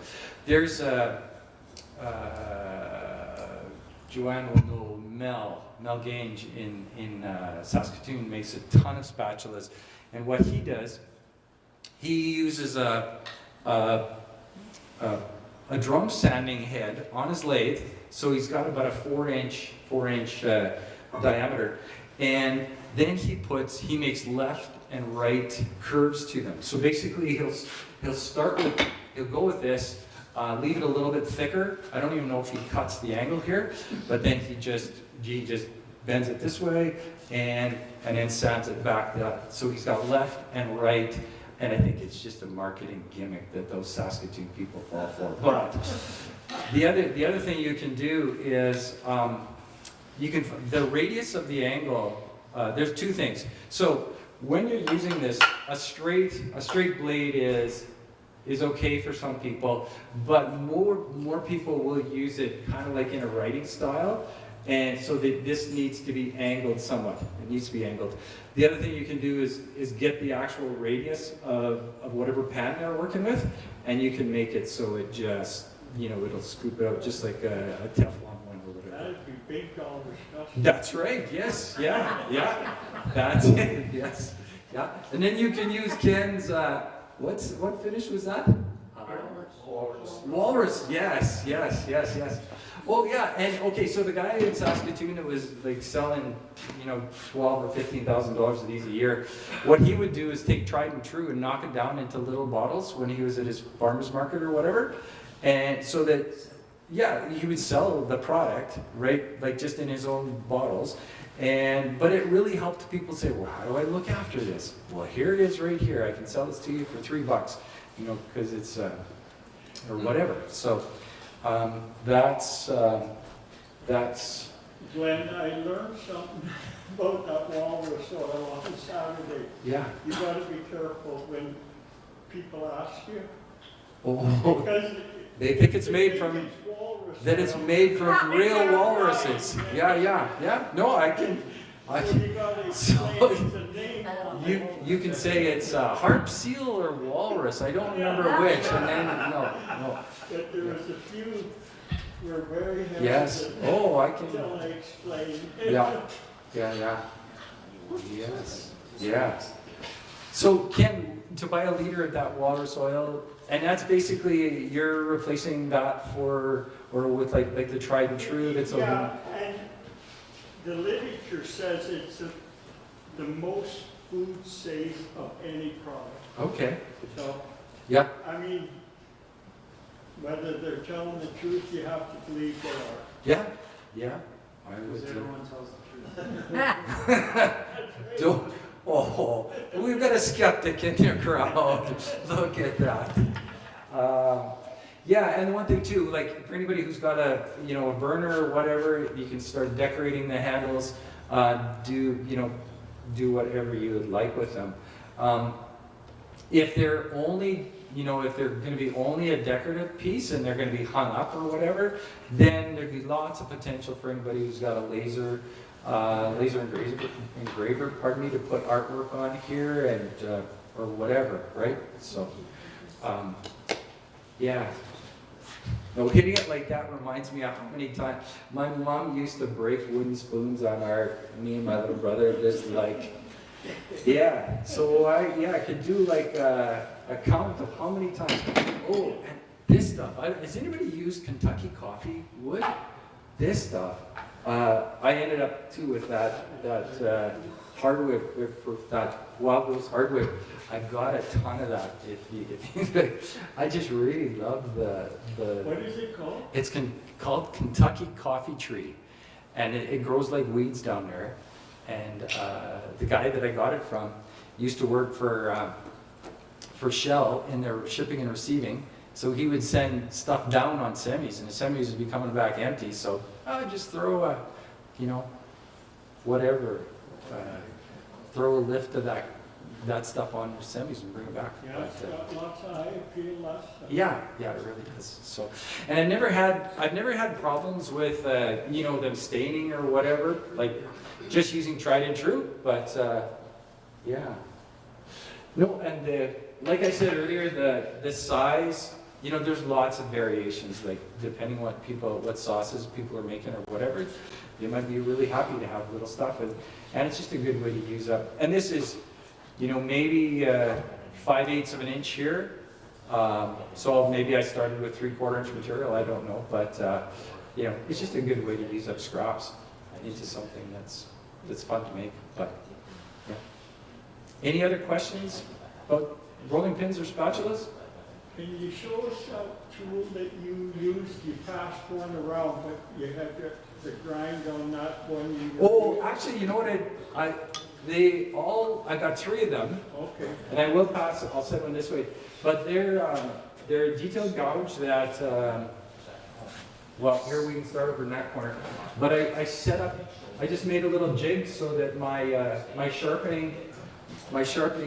there's Joanne will know Mel Gange in Saskatoon makes a ton of spatulas, and what he does, he uses a drum sanding head on his lathe. So he's got about a 4-inch diameter, and then he makes left and right curves to them. So basically he'll go with this, leave it a little bit thicker. I don't even know if he cuts the angle here, but then he just bends it this way and then sands it back. So he's got left and right, and I think it's just a marketing gimmick that those Saskatoon people fall for. But the other thing you can do is the radius of the angle. There's two things. So when you're using this, a straight blade is okay for some people, but more people will use it kind of like in a writing style, and so this needs to be angled somewhat. It needs to be angled. The other thing you can do is get the actual radius of whatever pan they're working with, and you can make it so it just it'll scoop it out just like a Teflon one or whatever. That'd be big dollar stuff. That's right. Yes. Yeah. That's it. Yes. Yeah. And then you can use Ken's. What finish was that? Velvet Walrus, yes. Oh yeah, and okay, so the guy in Saskatoon that was like selling, $12,000 or $15,000 of these a year, what he would do is take tried and true and knock it down into little bottles when he was at his farmer's market or whatever, and so that, yeah, he would sell the product, right, like just in his own bottles, but it really helped people say, well, how do I look after this? Well, here it is right here, I can sell this to you for $3, because it's, or whatever, so. That's Glenn, I learned something about that walrus oil on Saturday. yeah. You gotta be careful when people ask you. Oh, Because they think it's made from walrus that it's oil. made from real walruses. Yeah. No, I can. So you gotta explain So- it's a name. You can say it's harp seal or walrus. I don't remember which. And then no. But there was a few were very hesitant. Yes. Oh, I can. Until I explained. Yeah. Yes. So Ken, to buy a liter of that walrus oil, and that's basically you're replacing that or with like the tried and true. That's Yeah, and the literature says it's the most food safe of any product. okay. So, Yeah. I mean, whether they're telling the truth, you have to believe they are. Yeah. I would. Everyone tells the truth. Don't. Oh, we've got a skeptic in your crowd. Look at that. Yeah, and one thing too, like for anybody who's got a burner or whatever, you can start decorating the handles. Do whatever you would like with them. If they're only, if they're going to be only a decorative piece and they're going to be hung up or whatever, then there'd be lots of potential for anybody who's got a laser engraver, to put artwork on here and or whatever, right? So, yeah. No, hitting it like that reminds me of how many times my mom used to break wooden spoons on me and my little brother, just like, yeah. So I could do like a count of how many times. Oh, and this stuff. Has anybody used Kentucky coffee wood? This stuff. I ended up too with that hardwood for that Wild Rose hardwood. I got a ton of that. I just really love the. What is it called? It's called Kentucky coffee tree, and it grows like weeds down there. And the guy that I got it from used to work for Shell in their shipping and receiving. So he would send stuff down on semis, and the semis would be coming back empty. So I would just throw throw a lift of that stuff on your semis and bring it back. Yeah, it's got lots of high appeal, lots of. Yeah, it really does. So, and I've never had problems with them staining or whatever. Like just using tried and true. But yeah. No, and like I said earlier, the size. There's lots of variations, like depending what sauces people are making or whatever, you might be really happy to have little stuff, and it's just a good way to use up. And this is, maybe 5/8 of an inch here. So maybe I started with 3/4 inch material, I don't know, but it's just a good way to use up scraps into something that's fun to make. But yeah. Any other questions about rolling pins or spatulas? Can you show us that tool that you used? You passed one around, but you had the grind on that one. Oh, actually, you know what? I got 3 of them, Okay. and I will pass. I'll send one this way. But they're a detailed gouge that. Well, here we can start over in that corner. But I set up. I just made a little jig so that my sharpening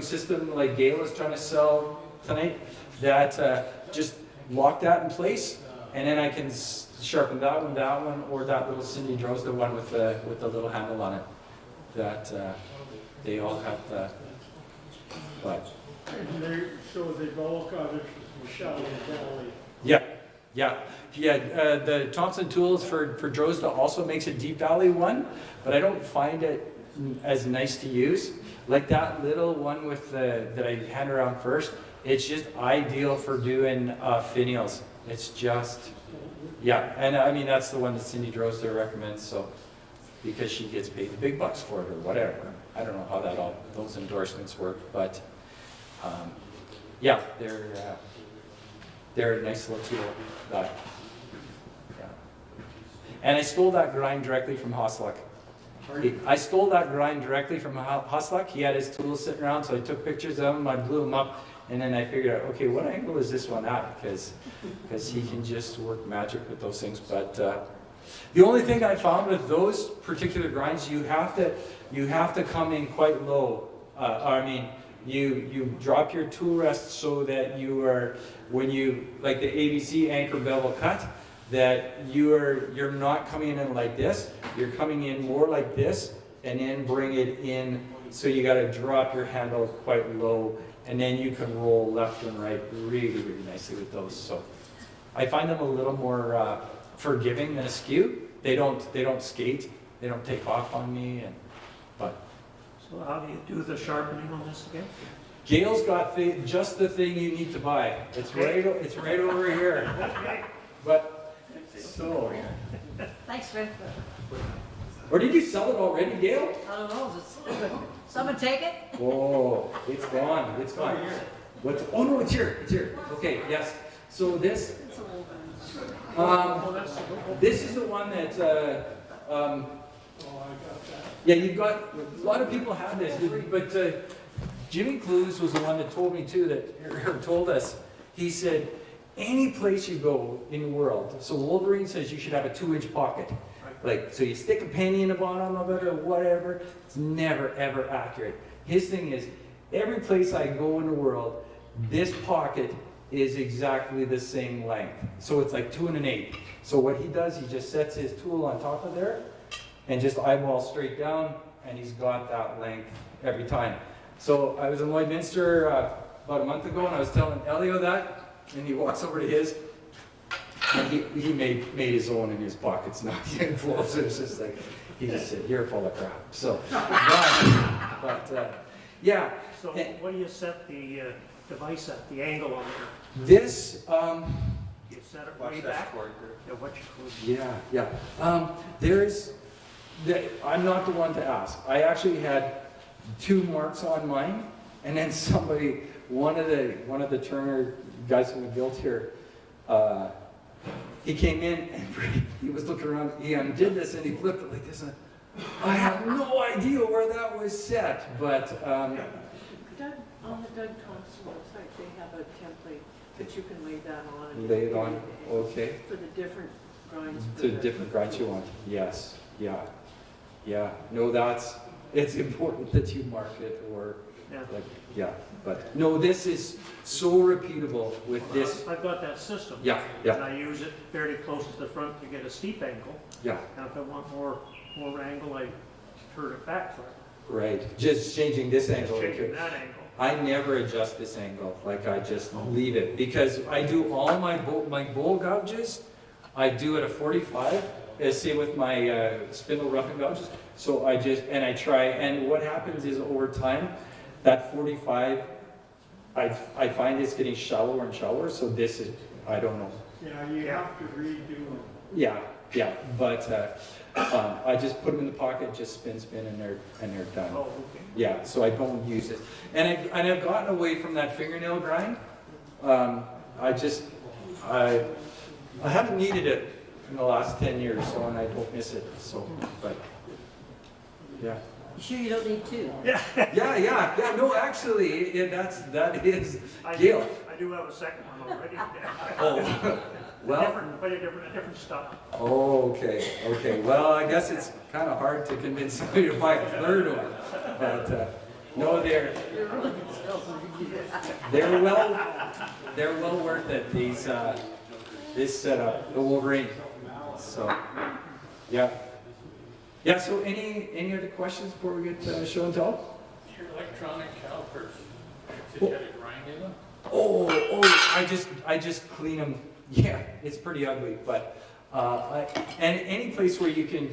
system, like Gail is trying to sell tonight, that just lock that in place, and then I can sharpen that one, or that little Cindy Droz, the one with the little handle on it. That they all have that. But So they've all got a shallow valley. yeah. The Thompson Tools for Drozda also makes a deep valley one, but I don't find it as nice to use. Like that little one that I hand around first, It's just ideal for doing finials. It's just, yeah, and I mean, that's the one that Cindy Drozder recommends, so, because she gets paid the big bucks for it or whatever. I don't know how those endorsements work, but yeah, they're a nice little tool. Yeah. And I stole that grind directly from Hosluck. I stole that grind directly from Hosluck. He had his tools sitting around, so I took pictures of them, I blew them up, and then I figured out, okay, what angle is this one at? Because he can just work magic with those things. But the only thing I found with those particular grinds, you have to come in quite low. I mean, you drop your tool rest so that you are, when you, like the ABC anchor bevel cut, that you're not coming in like this. You're coming in more like this, and then bring it in. So you got to drop your handle quite low, and then you can roll left and right really, really nicely with those. So I find them a little more forgiving than a skew. They don't skate. They don't take off on me. But So how do you do the sharpening on this again? Gail's got just the thing you need to buy. It's right over here. But so, Thanks, Fred. or did you sell it already, Gail? I don't know, someone take it? Oh, it's gone. It's gone. What's? Oh no, it's here. It's here. Okay. Yes. So this. This is the one that. Yeah, you've got a lot of people have this, but Jimmy Clues was the one that told me too that told us. He said, any place you go in the world. So Wolverine says you should have a 2-inch pocket. Like, so you stick a penny in the bottom of it or whatever. It's never ever accurate. His thing is, every place I go in the world, this pocket is exactly the same length. So it's like 2 1/8. So what he does, he just sets his tool on top of there and just eyeball straight down, and he's got that length every time. So I was in Lloydminster about a month ago, and I was telling Elio that, and he walks over to his, and he made his own in his pockets, not getting close. It's just like, he just said, "You're full of crap." So, but yeah. So what do you set the device at, the angle on there? This, You set it way back? Yeah, what you could. yeah. I'm not the one to ask. I actually had 2 marks on mine, and then somebody, one of the Turner guys from the guild here, he came in and he was looking around, he undid this and he flipped it like this, and I have no idea where that was set, but On the Doug Thompson website, they have a template that you can lay that on. And lay it on, okay. For the different grinds. To different grinds you want, yes, yeah. No, it's important that you mark it, or but no, this is so repeatable with this. I've got that system. Yeah. And I use it fairly close to the front to get a steep angle. Yeah. And if I want more angle, I turn it back for it. Right, just changing this angle. Changing that angle. I never adjust this angle, like I just leave it, because I do all my bowl gouges, I do at a 45, say with my spindle roughing gouges, so I try, and what happens is over time, that 45, I find it's getting shallower and shallower, so this is, I don't know. Yeah, you have to redo them. Yeah, but I just put them in the pocket, just spin, and they're done. Oh, okay. Yeah, so I don't use it. And I've gotten away from that fingernail grind. I haven't needed it in the last 10 years, so, and I don't miss it, so, but, yeah. You sure you don't need 2? Yeah, no, actually, that is I Gail. do have a second one already. Oh, well. A different stuff. Oh, okay. Well, I guess it's kind of hard to convince somebody to buy a third one, but no, they're well worth it. This setup, the Wolverine. So, yeah. So, any other questions before we get show and tell? Your electronic calipers, did you have a grind in them? Oh, I just clean them. Yeah, it's pretty ugly, but and any place where you can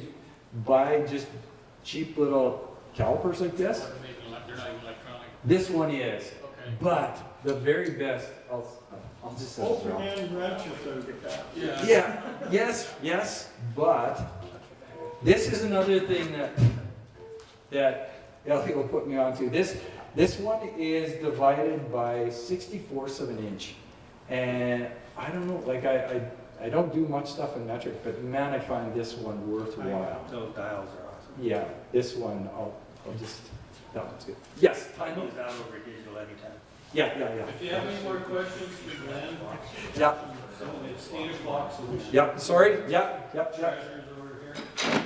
buy just cheap little calipers like this. They're not even electronic. This one is. Okay. But the very best, I'll just say Open end wrenches will get that. Yeah, yes, but this is another thing that Ellie will put me onto. This one is divided by 64ths of an inch. And I don't know, like I don't do much stuff in metric, but man, I find this one worthwhile. Those dials are awesome. Yeah, this one, I'll just, that one's good. Yes, time. Use that over digital anytime. Yeah. If you have any more questions for Glenn, Yeah, so it's 8 o'clock, so we should. yeah, sorry, yeah. Treasurer's over here.